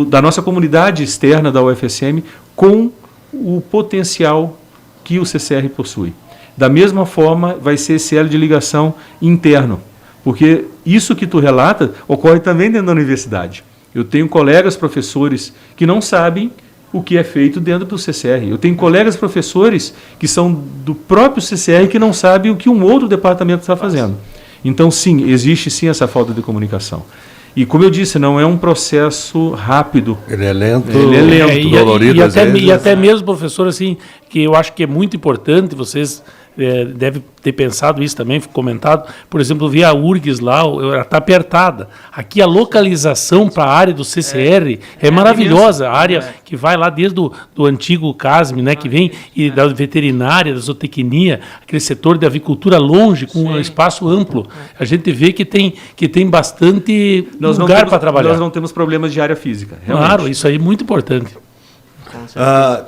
da nossa comunidade externa da UFSM, com o potencial que o CCR possui. Da mesma forma, vai ser esse elo de ligação interno, porque isso que tu relata ocorre também dentro da universidade. Eu tenho colegas professores que não sabem o que é feito dentro do CCR. Eu tenho colegas professores que são do próprio CCR que não sabem o que um outro departamento está fazendo. Então, sim, existe sim essa falta de comunicação. E, como eu disse, não é um processo rápido. Ele é lento, dolorido às vezes. E até mesmo, professor, assim, que eu acho que é muito importante, vocês devem ter pensado isso também, comentado, por exemplo, vi a URGS lá, ela está apertada. Aqui a localização para a área do CCR é maravilhosa, a área que vai lá desde do antigo CASM, né, que vem e da veterinária, da zootecnia, aquele setor de avicultura longe, com um espaço amplo. A gente vê que tem bastante lugar para trabalhar. Nós não temos problemas de área física. Realmente. Claro, isso aí é muito importante.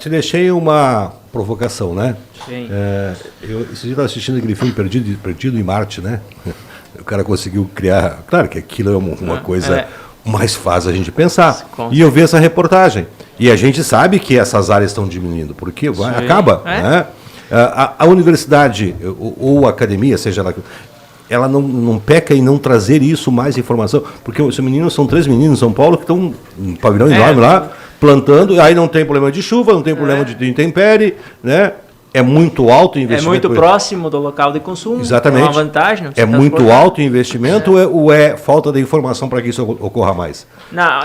Te deixei uma provocação, né? Sim. Eu estava assistindo aquele filme Perdido em Marte, né? O cara conseguiu criar... Claro que aquilo é uma coisa mais fácil a gente pensar. E eu vi essa reportagem. E a gente sabe que essas áreas estão diminuindo, porque acaba. Né? A universidade ou a academia, seja lá... Ela não peca em não trazer isso, mais informação, porque os meninos são 3 meninos em São Paulo que estão um pavilhão enorme lá, plantando, aí não tem problema de chuva, não tem problema de intempérie, né? É muito alto o investimento. É muito próximo do local de consumo. Exatamente. É uma vantagem. Não é muito alto o investimento ou é falta de informação para que isso ocorra mais? Não,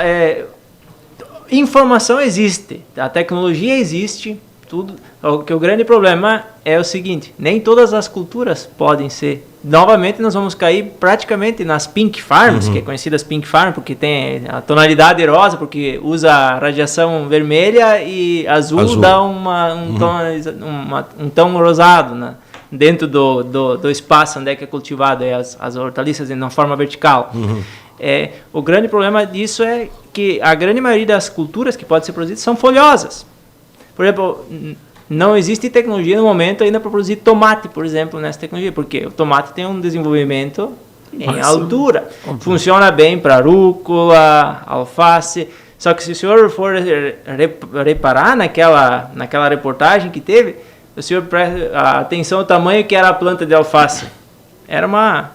informação existe, a tecnologia existe, tudo. O grande problema é o seguinte, nem todas as culturas podem ser. Novamente nós vamos cair praticamente nas pink farms, que é conhecidas pink farm, porque tem a tonalidade rosa, porque usa radiação vermelha e azul. Dá um tom rosado, né? Dentro do espaço onde é que é cultivado as hortaliças de uma forma vertical. O grande problema disso é que a grande maioria das culturas que podem ser produzidas são folhosas. Por exemplo, não existe tecnologia no momento ainda para produzir tomate, por exemplo, nessa tecnologia, porque o tomate tem um desenvolvimento em altura. Funciona bem para rúcula, alface. Só que se o senhor for reparar naquela reportagem que teve, o senhor presta atenção ao tamanho que era a planta de alface. Era uma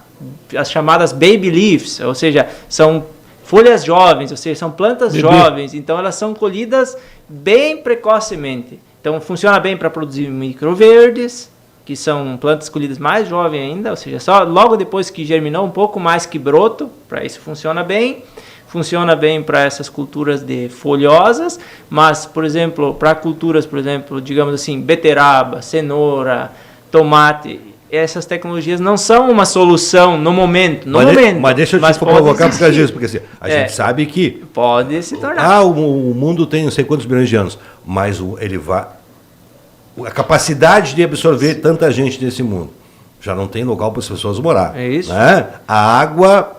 as chamadas baby leaves, ou seja, são folhas jovens, ou seja, são plantas jovens, então elas são colhidas bem precocemente. Então funciona bem para produzir microverdes, que são plantas colhidas mais jovens ainda, ou seja, só logo depois que germinou, um pouco mais que broto, para isso funciona bem. Funciona bem para essas culturas de folhosas, mas, por exemplo, para culturas, por exemplo, digamos assim, beterraba, cenoura, tomate, essas tecnologias não são uma solução no momento. Mas deixa eu te provocar por causa disso, porque assim, a gente sabe que pode se tornar. o mundo tem não sei quantos bilhões de anos, mas ele vai... A capacidade de absorver tanta gente nesse mundo já não tem local para as pessoas morar. É isso. Né? A água,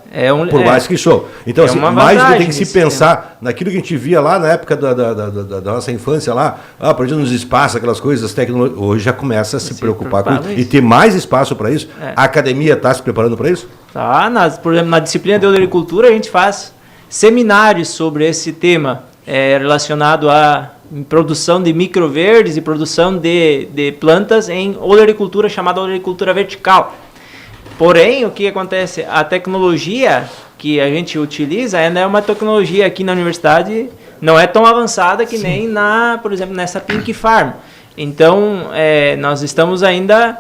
por mais que show. Então, assim, mais do que tem que se pensar naquilo que a gente via lá na época da nossa infância lá, perdido nos espaços, aquelas coisas, tecnologia. Hoje já começa a se preocupar com isso. E ter mais espaço para isso. A academia está se preparando para isso? Tá, por exemplo, na disciplina de olericultura a gente faz seminários sobre esse tema relacionado à produção de microverdes e produção de plantas em olericultura, chamada olericultura vertical. Porém, o que acontece? A tecnologia que a gente utiliza ainda é uma tecnologia aqui na universidade, não é tão avançada que nem por exemplo, nessa Pink Farm. Então, nós estamos ainda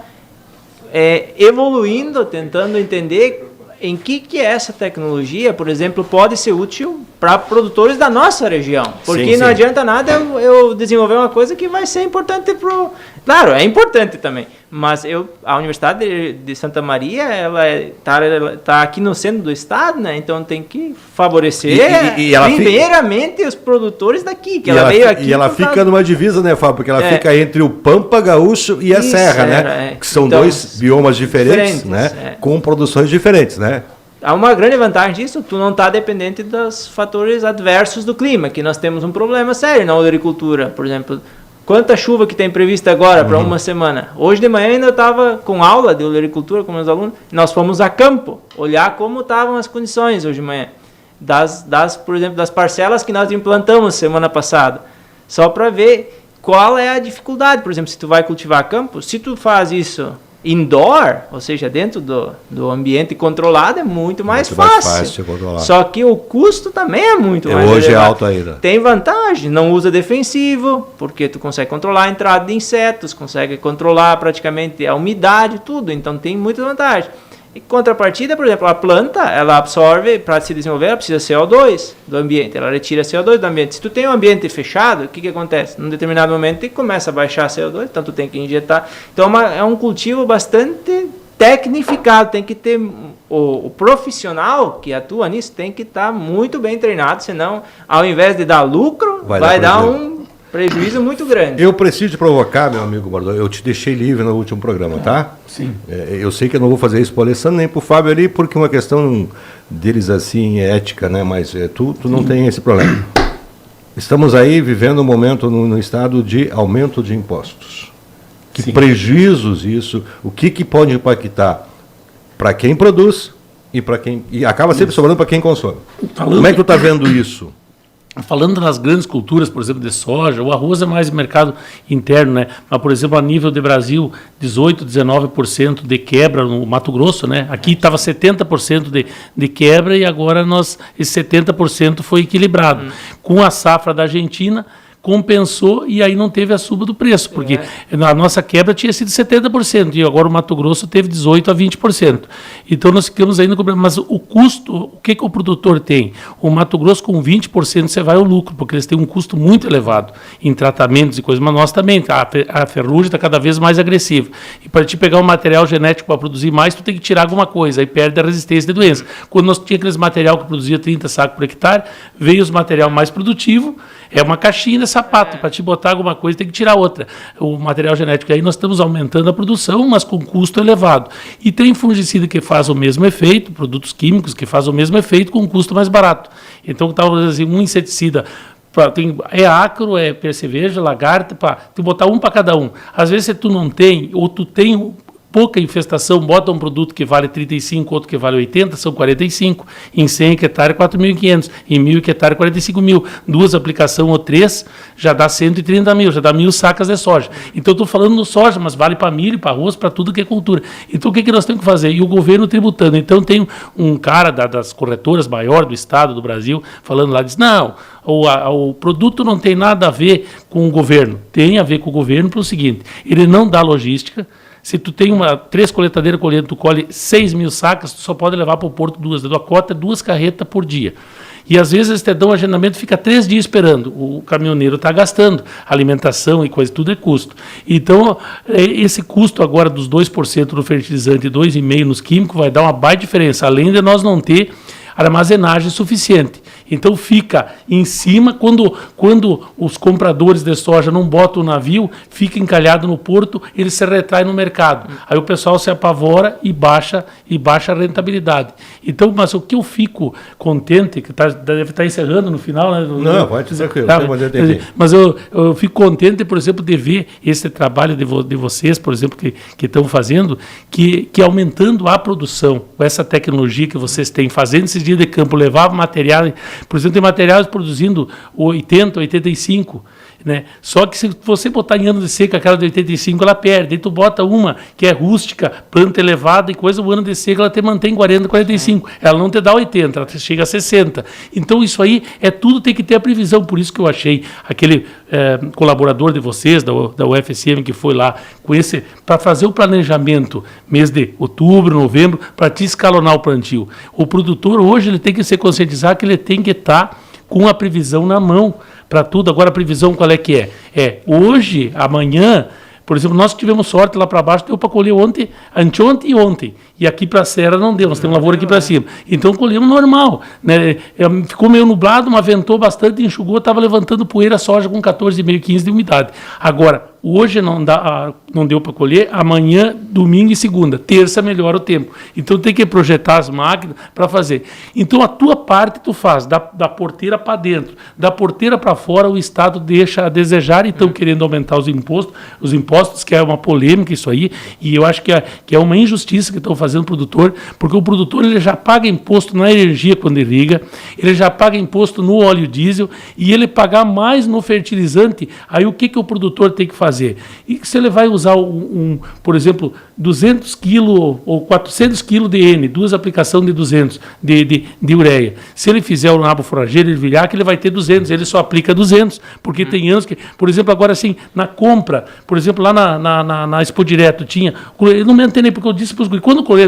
evoluindo, tentando entender em que essa tecnologia, por exemplo, pode ser útil para produtores da nossa região. Porque não adianta nada eu desenvolver uma coisa que vai ser importante para o... Claro, é importante também, mas a Universidade de Santa Maria, ela tá aqui no centro do estado, né? Então tem que favorecer primeiramente os produtores daqui. Que ela veio aqui. E ela fica numa divisa, né, Fábio? Porque ela fica entre o Pampa Gaúcho e a Serra, né? Que são dois biomas diferentes, né? Com produções diferentes, né? Há uma grande vantagem disso, tu não está dependente dos fatores adversos do clima, que nós temos um problema sério na olericultura, por exemplo. Quanta chuva que tem prevista agora para uma semana? Hoje de manhã ainda eu estava com aula de olericultura com meus alunos. Nós fomos a campo olhar como estavam as condições hoje de manhã. Por exemplo, das parcelas que nós implantamos semana passada. Só para ver qual é a dificuldade. Por exemplo, se tu vai cultivar a campo, se tu faz isso indoor, ou seja, dentro do ambiente controlado, é muito mais fácil. Só que o custo também é muito mais hoje elevado. É alto ainda. Tem vantagem, não usa defensivo, porque tu consegue controlar a entrada de insetos, consegue controlar praticamente a umidade, tudo, então tem muita vantagem. Em contrapartida, por exemplo, a planta, ela absorve, para se desenvolver, ela precisa de CO2 do ambiente, ela retira CO2 do ambiente. Se tu tem um ambiente fechado, o que acontece? Num determinado momento, começa a baixar CO2, então tu tem que injetar. Então é um cultivo bastante tecnificado, tem que ter o profissional que atua nisso tem que estar muito bem treinado, senão, ao invés de dar lucro, vai dar um prejuízo muito grande. Eu preciso te provocar, meu amigo Bardot. Eu te deixei livre no último programa, tá? Sim. Eu sei que eu não vou fazer isso para o Alessandro nem para o Fábio ali, porque é uma questão deles assim, ética, né? Mas tu não tem esse problema. Estamos aí vivendo um momento no estado de aumento de impostos. Que prejuízos isso, o que pode impactar para quem produz e para quem... E acaba sempre sobrando para quem consome. Como é que tu está vendo isso? Falando nas grandes culturas, por exemplo, de soja, o arroz é mais mercado interno, né? Mas, por exemplo, a nível de Brasil, 18%, 19% de quebra no Mato Grosso, né? Aqui estava 70% de quebra e agora esse 70% foi equilibrado. Com a safra da Argentina, compensou e aí não teve a suba do preço, porque a nossa quebra tinha sido 70% e agora o Mato Grosso teve 18% a 20%. Então nós ficamos ainda com... Mas o custo, o que o produtor tem? O Mato Grosso com 20% você vai ao lucro, porque eles têm um custo muito elevado em tratamentos e coisas, mas nós também, a ferrugem está cada vez mais agressiva. E para te pegar um material genético para produzir mais, tu tem que tirar alguma coisa, aí perde a resistência de doença. Quando nós tínhamos aqueles material que produzia 30 sacos por hectare, veio os material mais produtivo, é uma caixinha de sapato, para te botar alguma coisa tem que tirar outra. O material genético, aí nós estamos aumentando a produção, mas com custo elevado. E tem fungicida que faz o mesmo efeito, produtos químicos que fazem o mesmo efeito com um custo mais barato. Então, talvez assim, um inseticida, é ácaro, é perceveja, lagarta, tu botar um para cada um. Às vezes, se tu não tem, ou tu tem pouca infestação, bota um produto que vale 35, outro que vale 80, são 45. Em 100 hectares, 4.500. Em 1.000 hectares, 45.000. 2 aplicações ou 3, já dá 130 mil, já dá 1.000 sacas de soja. Então, estou falando no soja, mas vale para milho, para arroz, para tudo que é cultura. Então, o que nós temos que fazer? E o governo tributando. Então, tem um cara das corretoras maior do estado, do Brasil, falando lá, diz, não, o produto não tem nada a ver com o governo. Tem a ver com o governo pelo seguinte, ele não dá logística. Se tu tem 3 coletadeiras colhendo, tu colhe 6.000 sacas, tu só pode levar para o porto 2. A cota é 2 carretas por dia. E às vezes eles te dão agendamento, fica 3 dias esperando. O caminhoneiro está gastando. Alimentação e coisa, tudo é custo. Então, esse custo agora dos 2% no fertilizante e 2,5% nos químicos vai dar uma baita diferença, além de nós não ter armazenagem suficiente. Então fica em cima, quando os compradores de soja não botam o navio, fica encalhado no porto, ele se retrai no mercado. Aí o pessoal se apavora e baixa a rentabilidade. Então, mas o que eu fico contente, que deve estar encerrando no final, né? Não, pode dizer que mas eu fico contente, por exemplo, de ver esse trabalho de vocês, por exemplo, que estão fazendo, que aumentando a produção, essa tecnologia que vocês têm, fazendo esses dias de campo, levar material. Por exemplo, tem materiais produzindo 80, 85, né? Só que se você botar em ano de seca aquela de 85, ela perde. Aí tu bota uma que é rústica, planta elevada e coisa, o ano de seca ela te mantém 40, 45. Ela não te dá 80, ela te chega a 60. Então isso aí tudo tem que ter a previsão. Por isso que eu achei aquele colaborador de vocês, da UFSM, que foi lá com para fazer o planejamento mês de outubro, novembro, para te escalonar o plantio. O produtor hoje ele tem que se conscientizar que ele tem que estar com a previsão na mão para tudo. Agora a previsão qual é que é? Hoje, amanhã, por exemplo, nós tivemos sorte lá para baixo, deu para colher anteontem e ontem. E aqui para a Serra não deu, nós temos lavoura aqui para cima. Então colhemos normal, né? Ficou meio nublado, mas ventou bastante, enxugou, estava levantando poeira, soja com 14,5, 15 de umidade. Agora, hoje não deu para colher, amanhã, domingo e segunda. Terça melhora o tempo. Então tem que projetar as máquinas para fazer. Então a tua parte tu faz, da porteira para dentro. Da porteira para fora o Estado deixa a desejar e estão querendo aumentar os impostos, que é uma polêmica isso aí, e eu acho que é uma injustiça que estão fazendo o produtor, porque o produtor ele já paga imposto na energia quando irriga, ele já paga imposto no óleo diesel, e ele pagar mais no fertilizante, aí o que o produtor tem que fazer? E se ele vai usar, por exemplo, 200 quilos ou 400 quilos de N, 2 aplicações de 200 de ureia, se ele fizer o nabo forageiro, ele virar, que ele vai ter 200, ele só aplica 200, porque tem anos que, por exemplo, agora assim, na compra, por exemplo, lá na Expo Direto tinha, eu não me entendi porque eu disse para os guri, quando o colher,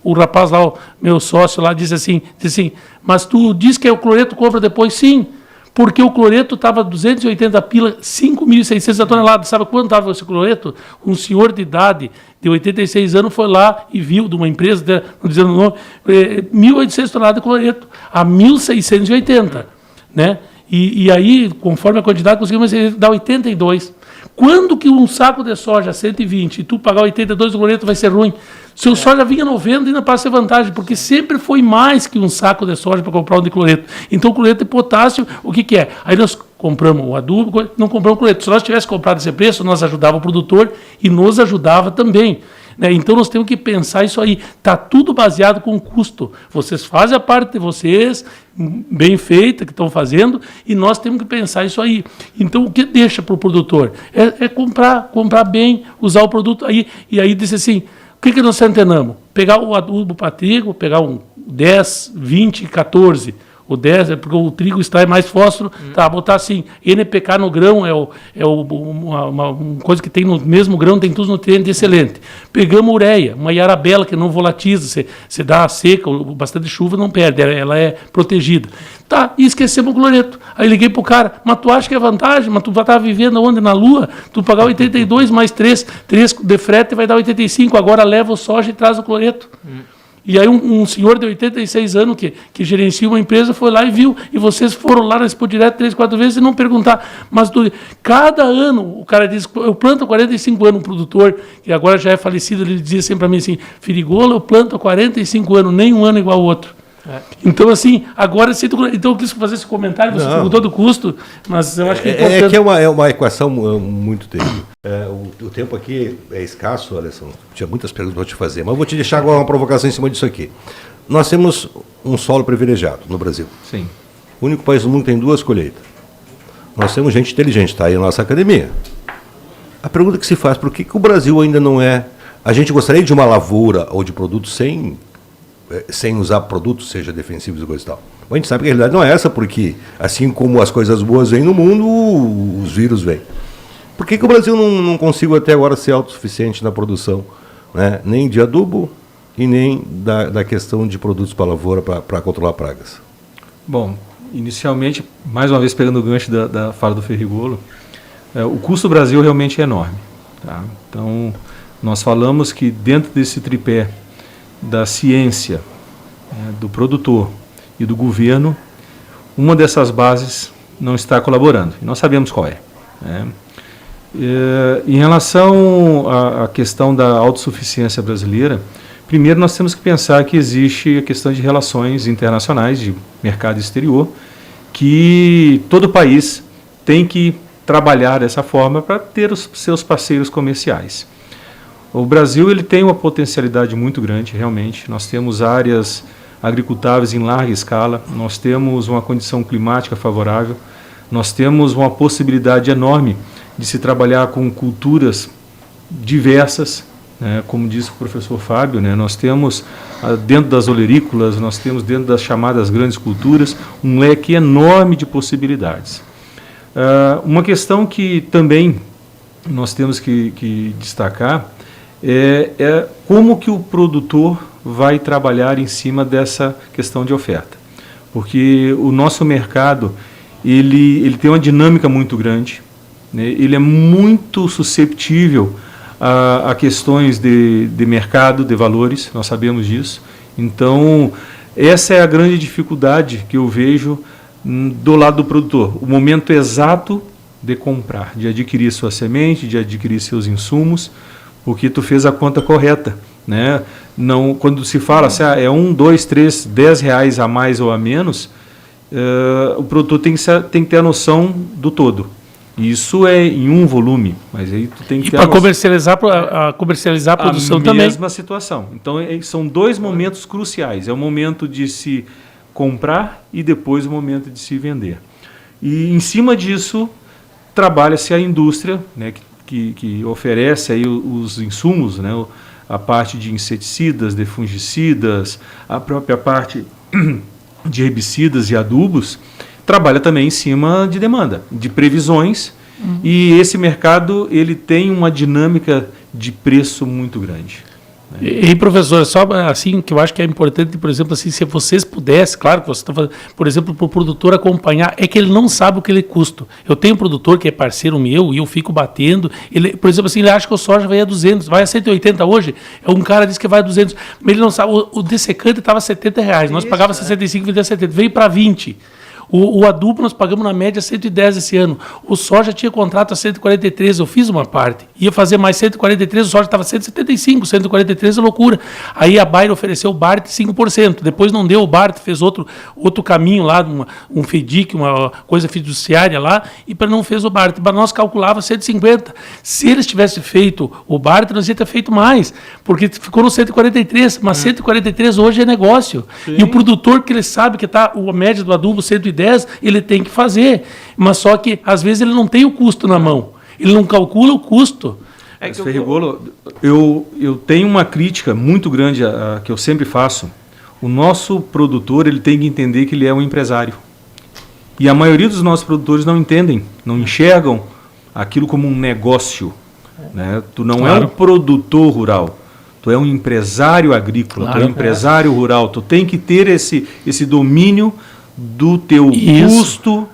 o rapaz lá, o meu sócio lá, disse assim, mas tu diz que o cloreto compra depois? Sim, porque o cloreto estava 280 pila, 5.600 toneladas. Sabe quanto estava esse cloreto? Um senhor de idade, de 86 anos, foi lá e viu de uma empresa, não dizendo o nome, 1.800 toneladas de cloreto, a 1.680, né? E aí, conforme a quantidade, conseguimos dar 82. Quando que um saco de soja 120 e tu pagar 82, o cloreto vai ser ruim? Se o soja vinha 90, ainda passa vantagem, porque sempre foi mais que um saco de soja para comprar um de cloreto. Então, o cloreto e potássio, o que é? Aí nós compramos o adubo, não compramos o cloreto. Se nós tivéssemos comprado esse preço, nós ajudava o produtor e nos ajudava também. Né? Então, nós temos que pensar isso aí. Está tudo baseado com custo. Vocês fazem a parte de vocês, bem feita, que estão fazendo, e nós temos que pensar isso aí. Então, o que deixa para o produtor? É comprar bem, usar o produto. E aí disse assim, o que nós antenamos? Pegar o adubo para trigo, pegar um 10, 20, 14. O 10 é porque o trigo extrai mais fósforo, tá? Botar assim, NPK no grão uma coisa que tem no mesmo grão, tem todos os nutrientes excelentes. Pegamos ureia, uma Yarabela que não volatiza, você dá a seca, bastante chuva não perde, ela é protegida. Tá, e esquecemos o cloreto. Aí liguei pro cara, mas tu acha que é vantagem? Mas tu vai estar vivendo onde? Na Lua? Tu pagar 82 mais 3 de frete vai dar 85, agora leva o soja e traz o cloreto. E aí um senhor de 86 anos que gerencia uma empresa foi lá e viu, e vocês foram lá na Expo Direto 3, 4 vezes e não perguntar. Mas cada ano, o cara diz, eu planto há 45 anos, um produtor, que agora já é falecido, ele dizia sempre para mim assim, Firigola, eu planto há 45 anos, nem um ano igual ao outro. Então, assim, agora então eu quis fazer esse comentário, você perguntou do custo, mas eu acho que é importante. É que é uma equação muito terrível. O tempo aqui é escasso, Alessandro. Tinha muitas perguntas para te fazer, mas eu vou te deixar agora uma provocação em cima disso aqui. Nós temos um solo privilegiado no Brasil. Sim. O único país do mundo que tem 2 colheitas. Nós temos gente inteligente, está aí na nossa academia. A pergunta que se faz, por que o Brasil ainda não é... A gente gostaria de uma lavoura ou de produto sem usar produtos, seja defensivos e coisa e tal. Mas a gente sabe que a realidade não é essa, porque assim como as coisas boas vêm no mundo, os vírus vêm. Por que o Brasil não conseguiu até agora ser autossuficiente na produção, né? Nem de adubo e nem da questão de produtos para lavoura para controlar pragas? Bom, inicialmente, mais uma vez pegando o gancho da fala do Ferrigolo, o custo do Brasil realmente é enorme. Tá? Então, nós falamos que dentro desse tripé da ciência, do produtor e do governo, uma dessas bases não está colaborando. E nós sabemos qual é. Né? Em relação à questão da autossuficiência brasileira, primeiro nós temos que pensar que existe a questão de relações internacionais, de mercado exterior, que todo país tem que trabalhar dessa forma para ter os seus parceiros comerciais. O Brasil ele tem uma potencialidade muito grande, realmente. Nós temos áreas agricultáveis em larga escala, nós temos uma condição climática favorável, nós temos uma possibilidade enorme de se trabalhar com culturas diversas, né, como disse o professor Fábio, né, nós temos dentro das olerícolas, nós temos dentro das chamadas grandes culturas, um leque enorme de possibilidades. Uma questão que também nós temos que destacar é como que o produtor vai trabalhar em cima dessa questão de oferta. Porque o nosso mercado ele tem uma dinâmica muito grande, né? Ele é muito susceptível a questões de mercado, de valores, nós sabemos disso. Então, essa é a grande dificuldade que eu vejo do lado do produtor, o momento exato de comprar, de adquirir sua semente, de adquirir seus insumos, porque tu fez a conta correta, né? Não, quando se fala assim, é 1, 2, 3, 10 reais a mais ou a menos, o produtor tem que ter a noção do todo. Isso é em um volume, mas aí tu tem que ter para comercializar a produção também. A mesma situação. Então são 2 momentos cruciais. É o momento de se comprar e depois o momento de se vender. E em cima disso trabalha-se a indústria, né, que oferece aí os insumos, né, a parte de inseticidas, de fungicidas, a própria parte de herbicidas e adubos, trabalha também em cima de demanda, de previsões, e esse mercado ele tem uma dinâmica de preço muito grande. E professor, só assim que eu acho que é importante, por exemplo, assim, se vocês pudessem, claro que você está fazendo, por exemplo, para o produtor acompanhar, é que ele não sabe o que ele custa. Eu tenho um produtor que é parceiro meu e eu fico batendo, ele, por exemplo, assim, ele acha que o soja vai a 200, vai a 180 hoje, um cara diz que vai a 200, mas ele não sabe, o dessecante estava a 70 reais, nós pagávamos 65 e vendia 70, veio para 20. O adubo nós pagamos na média 110 esse ano. O soja tinha contrato a 143, eu fiz uma parte. Ia fazer mais 143, o soja estava 175, 143 é loucura. Aí a Bayer ofereceu o BART 5%. Depois não deu o BART, fez outro caminho lá, um FEDIC, uma coisa fiduciária lá, e não fez o BART. Mas nós calculava 150. Se eles tivessem feito o BART, nós ia ter feito mais, porque ficou no 143, mas 143 hoje é negócio. Sim. E o produtor que ele sabe que está a média do adubo 110, ele tem que fazer, mas só que às vezes ele não tem o custo na mão, ele não calcula o custo. Mas, Ferrigolo, eu tenho uma crítica muito grande que eu sempre faço. O nosso produtor ele tem que entender que ele é um empresário, e a maioria dos nossos produtores não entendem, não enxergam aquilo como um negócio, né? Tu não é um produtor rural, tu é um empresário agrícola, tu é um empresário rural, tu tem que ter esse domínio do teu custo,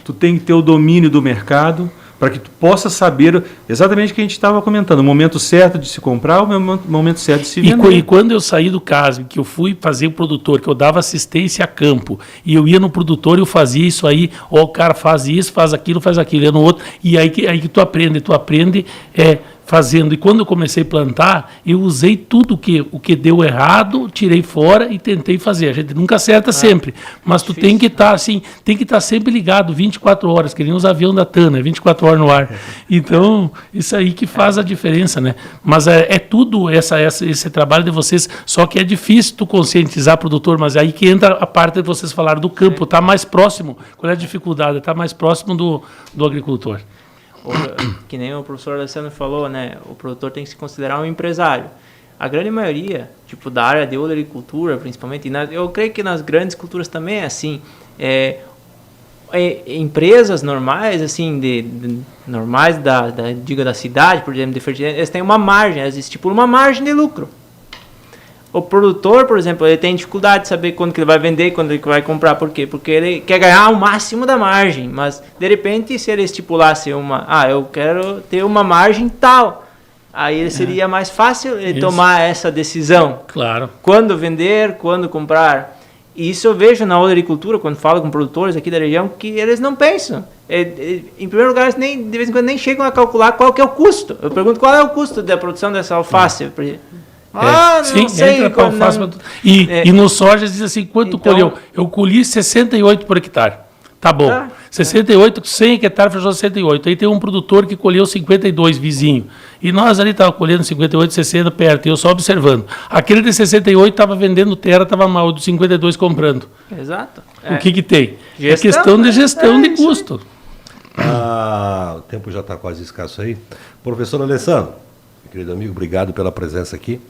tu tem que ter o domínio do mercado para que tu possa saber exatamente o que a gente estava comentando, o momento certo de se comprar, o momento certo de se vender. E quando eu saí do caso, que eu fui fazer o produtor, que eu dava assistência a campo, e eu ia no produtor e eu fazia isso aí, o cara faz isso, faz aquilo, ia no outro, e aí que tu aprende fazendo. E quando eu comecei a plantar, eu usei tudo o que deu errado, tirei fora e tentei fazer. A gente nunca acerta sempre, mas tu tem que estar sempre ligado 24 horas, que nem os aviões da TAN, 24 horas no ar. Então, isso aí que faz a diferença, né? Mas é tudo esse trabalho de vocês, só que é difícil tu conscientizar o produtor, mas é aí que entra a parte que vocês falaram do campo, tá mais próximo. Qual é a dificuldade? Tá mais próximo do agricultor. Que nem o professor Alessandro falou, né? O produtor tem que se considerar um empresário. A grande maioria, tipo, da área de olericultura, principalmente, eu creio que nas grandes culturas também é assim. Empresas normais, assim, normais da cidade, por exemplo, de fertilizante, eles têm uma margem, eles estipulam uma margem de lucro. O produtor, por exemplo, ele tem dificuldade de saber quando que ele vai vender, quando ele vai comprar. Por quê? Porque ele quer ganhar o máximo da margem. Mas, de repente, se ele estipulasse eu quero ter uma margem tal, aí seria mais fácil ele tomar essa decisão. Claro. Quando vender, quando comprar. E isso eu vejo na olericultura, quando falo com produtores aqui da região, que eles não pensam. Em primeiro lugar, eles de vez em quando nem chegam a calcular qual que é o custo. Eu pergunto qual é o custo da produção dessa alface. Sim, entra para alface. E no soja diz assim, quanto colheu? Eu colhi 68 por hectare. Tá bom. 68, 100 hectares fechou 68. Aí tem um produtor que colheu 52, vizinho. E nós ali estávamos colhendo 58, 60 perto, e eu só observando. Aquele de 68 estava vendendo terra, estava mal, o de 52 comprando. Exato. O que tem? Gestão, é questão de gestão de custo. O tempo já está quase escasso aí. Professor Alessandro, querido amigo, obrigado pela presença aqui.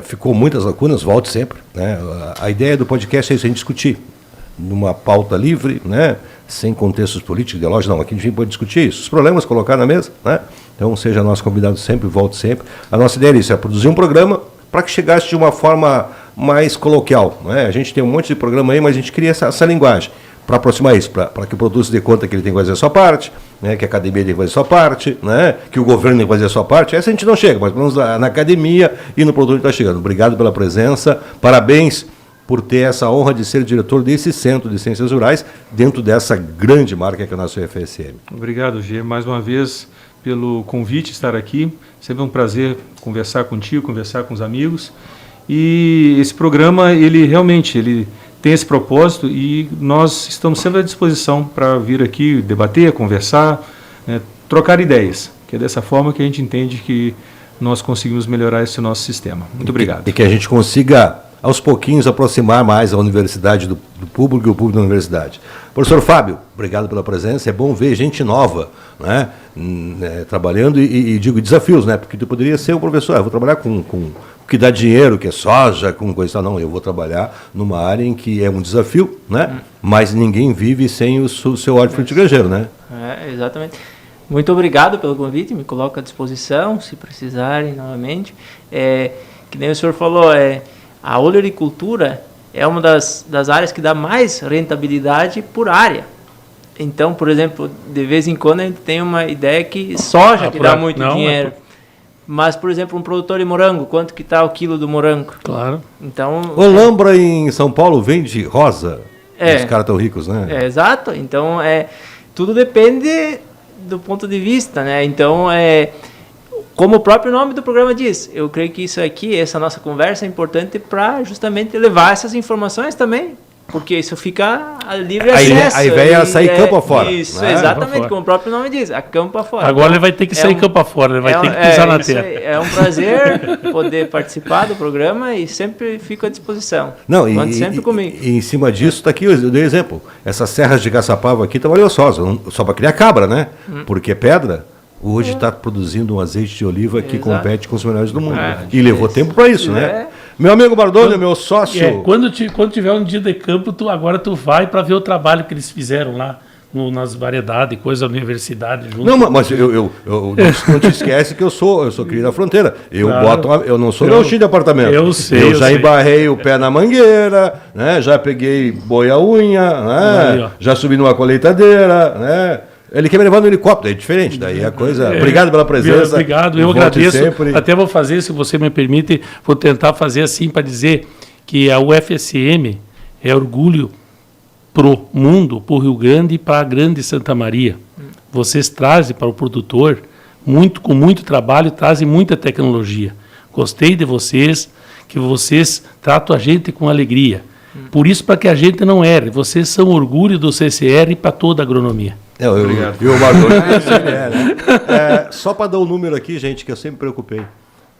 Ficou muitas lacunas, volte sempre. Né? A ideia do podcast é isso, a gente discutir numa pauta livre, né? Sem contextos políticos, ideológicos, não. Aqui a gente pode discutir isso, os problemas, colocar na mesa. Né? Então, seja nosso convidado sempre, volte sempre. A nossa ideia é isso, é produzir um programa para que chegasse de uma forma mais coloquial. Né? A gente tem um monte de programa aí, mas a gente queria essa linguagem para aproximar isso, para que o produto se dê conta que ele tem que fazer a sua parte, né, que a academia tem que fazer a sua parte, né, que o governo tem que fazer a sua parte. Essa a gente não chega, mas vamos na academia e no produto está chegando. Obrigado pela presença, parabéns por ter essa honra de ser diretor desse Centro de Ciências Rurais, dentro dessa grande marca que é a nossa UFSM. Obrigado, Gê, mais uma vez pelo convite estar aqui. Sempre um prazer conversar contigo, conversar com os amigos. E esse programa, ele tem esse propósito e nós estamos sempre à disposição para vir aqui debater, conversar, né, trocar ideias, que é dessa forma que a gente entende que nós conseguimos melhorar esse nosso sistema. Muito obrigado. E que a gente consiga, aos pouquinhos, aproximar mais a universidade do público e o público da universidade. Professor Fábio, obrigado pela presença. É bom ver gente nova, né, trabalhando e digo desafios, né, porque tu poderia ser um professor, eu vou trabalhar com que dá dinheiro, que é soja, com coisa. Não, eu vou trabalhar numa área em que é um desafio, né? Mas ninguém vive sem o seu hortifruti granjeiro, né? Exatamente. Muito obrigado pelo convite, me coloco à disposição, se precisarem novamente. Que nem o senhor falou, a olericultura é uma das áreas que dá mais rentabilidade por área. Então, por exemplo, de vez em quando a gente tem uma ideia que soja que dá muito dinheiro. Mas, por exemplo, um produtor de morango, quanto que está o quilo do morango? Claro. Então, Olambra em São Paulo vende rosa. Os caras tão ricos, né? Exato. Então, tudo depende do ponto de vista, né? Então, como o próprio nome do programa diz, eu creio que isso aqui, essa nossa conversa é importante para justamente levar essas informações também. Porque isso fica livre acesso. A ideia é sair campo afora. Isso, né? exatamente, como o próprio nome diz, a campo afora. Agora ele vai ter que sair campo afora, ele vai ter que pisar na terra. É um prazer poder participar do programa e sempre fico à disposição. Conte sempre comigo. E em cima disso, está aqui, eu dei exemplo. Essas serras de Caçapava aqui estão valiosas, só para criar cabra, né? Porque é pedra. Hoje está produzindo um azeite de oliva que compete com os melhores do mundo. E levou tempo para isso, né? Meu amigo Bardoni, meu sócio... Quando tiver um dia de campo, agora tu vai para ver o trabalho que eles fizeram lá nas variedades, coisa da universidade. Junto. Não, mas não te esquece que eu sou criado na fronteira. Eu não sou gauchinho de apartamento. Eu sei. Eu já embarrei o pé na mangueira, né? Já peguei boi a unha, né? Já subi numa colheitadeira, né? Ele quer me levar no helicóptero, é diferente, daí a coisa... Obrigado pela presença. Obrigado, eu agradeço. Até vou fazer, se você me permite, vou tentar fazer assim para dizer que a UFSM é orgulho pro mundo, pro Rio Grande e para a grande Santa Maria. Vocês trazem para o produtor com muito trabalho, trazem muita tecnologia. Gostei de vocês, que vocês tratam a gente com alegria. Por isso, para que a gente não erre, vocês são orgulho do CCR para toda a agronomia. Obrigado. E o Marcos, né? Só para dar um número aqui, gente, que eu sempre me preocupei.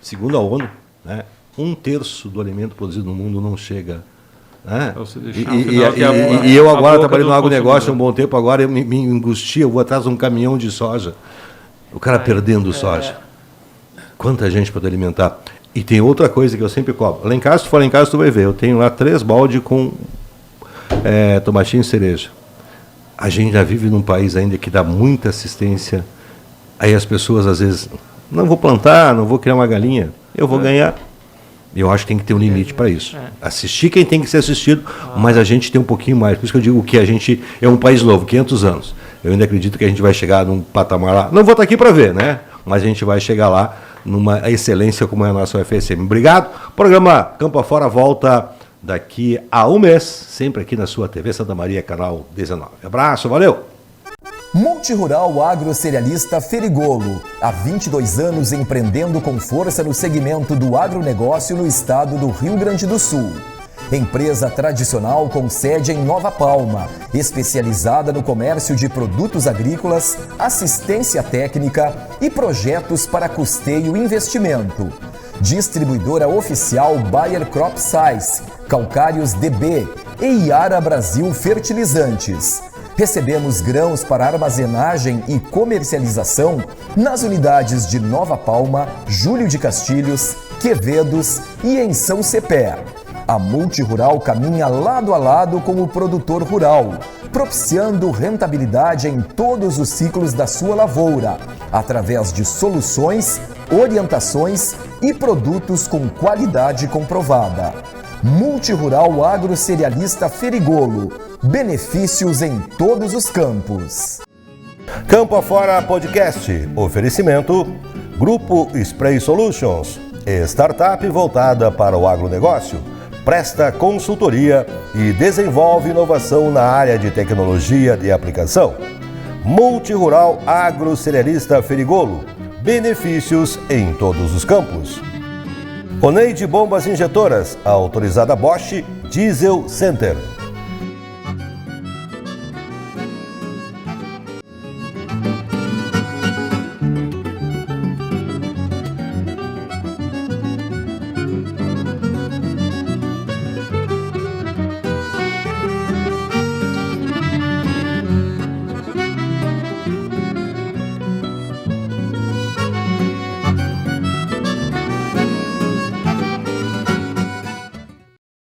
Segundo a ONU, né, 1/3 do alimento produzido no mundo não chega. Né? E eu agora trabalhando no agronegócio há um bom tempo, agora eu me angustia, eu vou atrás de um caminhão de soja. O cara perdendo soja. Quanta gente para alimentar. E tem outra coisa que eu sempre cobro. Lá em casa, se tu for lá em casa, tu vai ver. Eu tenho lá 3 baldes com tomatinho e cereja. A gente já vive num país ainda que dá muita assistência. Aí as pessoas, às vezes, não vou plantar, não vou criar uma galinha. Eu vou ganhar. Eu acho que tem que ter um limite para isso. Assistir quem tem que ser assistido, mas a gente tem um pouquinho mais. Por isso que eu digo que a gente é um país novo, 500 anos. Eu ainda acredito que a gente vai chegar num patamar lá. Não vou estar aqui para ver, né? Mas a gente vai chegar lá numa excelência como é a nossa UFSM. Obrigado. O programa Campo Afora volta daqui a um mês, sempre aqui na sua TV Santa Maria, canal 19. Abraço, valeu! Multirural Agrocerealista Ferigolo, há 22 anos empreendendo com força no segmento do agronegócio no estado do Rio Grande do Sul. Empresa tradicional com sede em Nova Palma, especializada no comércio de produtos agrícolas, assistência técnica e projetos para custeio e investimento. Distribuidora oficial Bayer Crop Science, Calcários DB e Iara Brasil Fertilizantes. Recebemos grãos para armazenagem e comercialização nas unidades de Nova Palma, Júlio de Castilhos, Quevedos e em São Cepé. A Multirural caminha lado a lado com o produtor rural, propiciando rentabilidade em todos os ciclos da sua lavoura, através de soluções, orientações e produtos com qualidade comprovada. Multirural Agrocerealista Ferigolo. Benefícios em todos os campos. Campo Afora Podcast. Oferecimento Grupo Spray Solutions. Startup voltada para o agronegócio. Presta consultoria e desenvolve inovação na área de tecnologia de aplicação. Multirural Agrocerealista Ferigolo. Benefícios em todos os campos. Oneide Bombas Injetoras, autorizada Bosch, Diesel Center.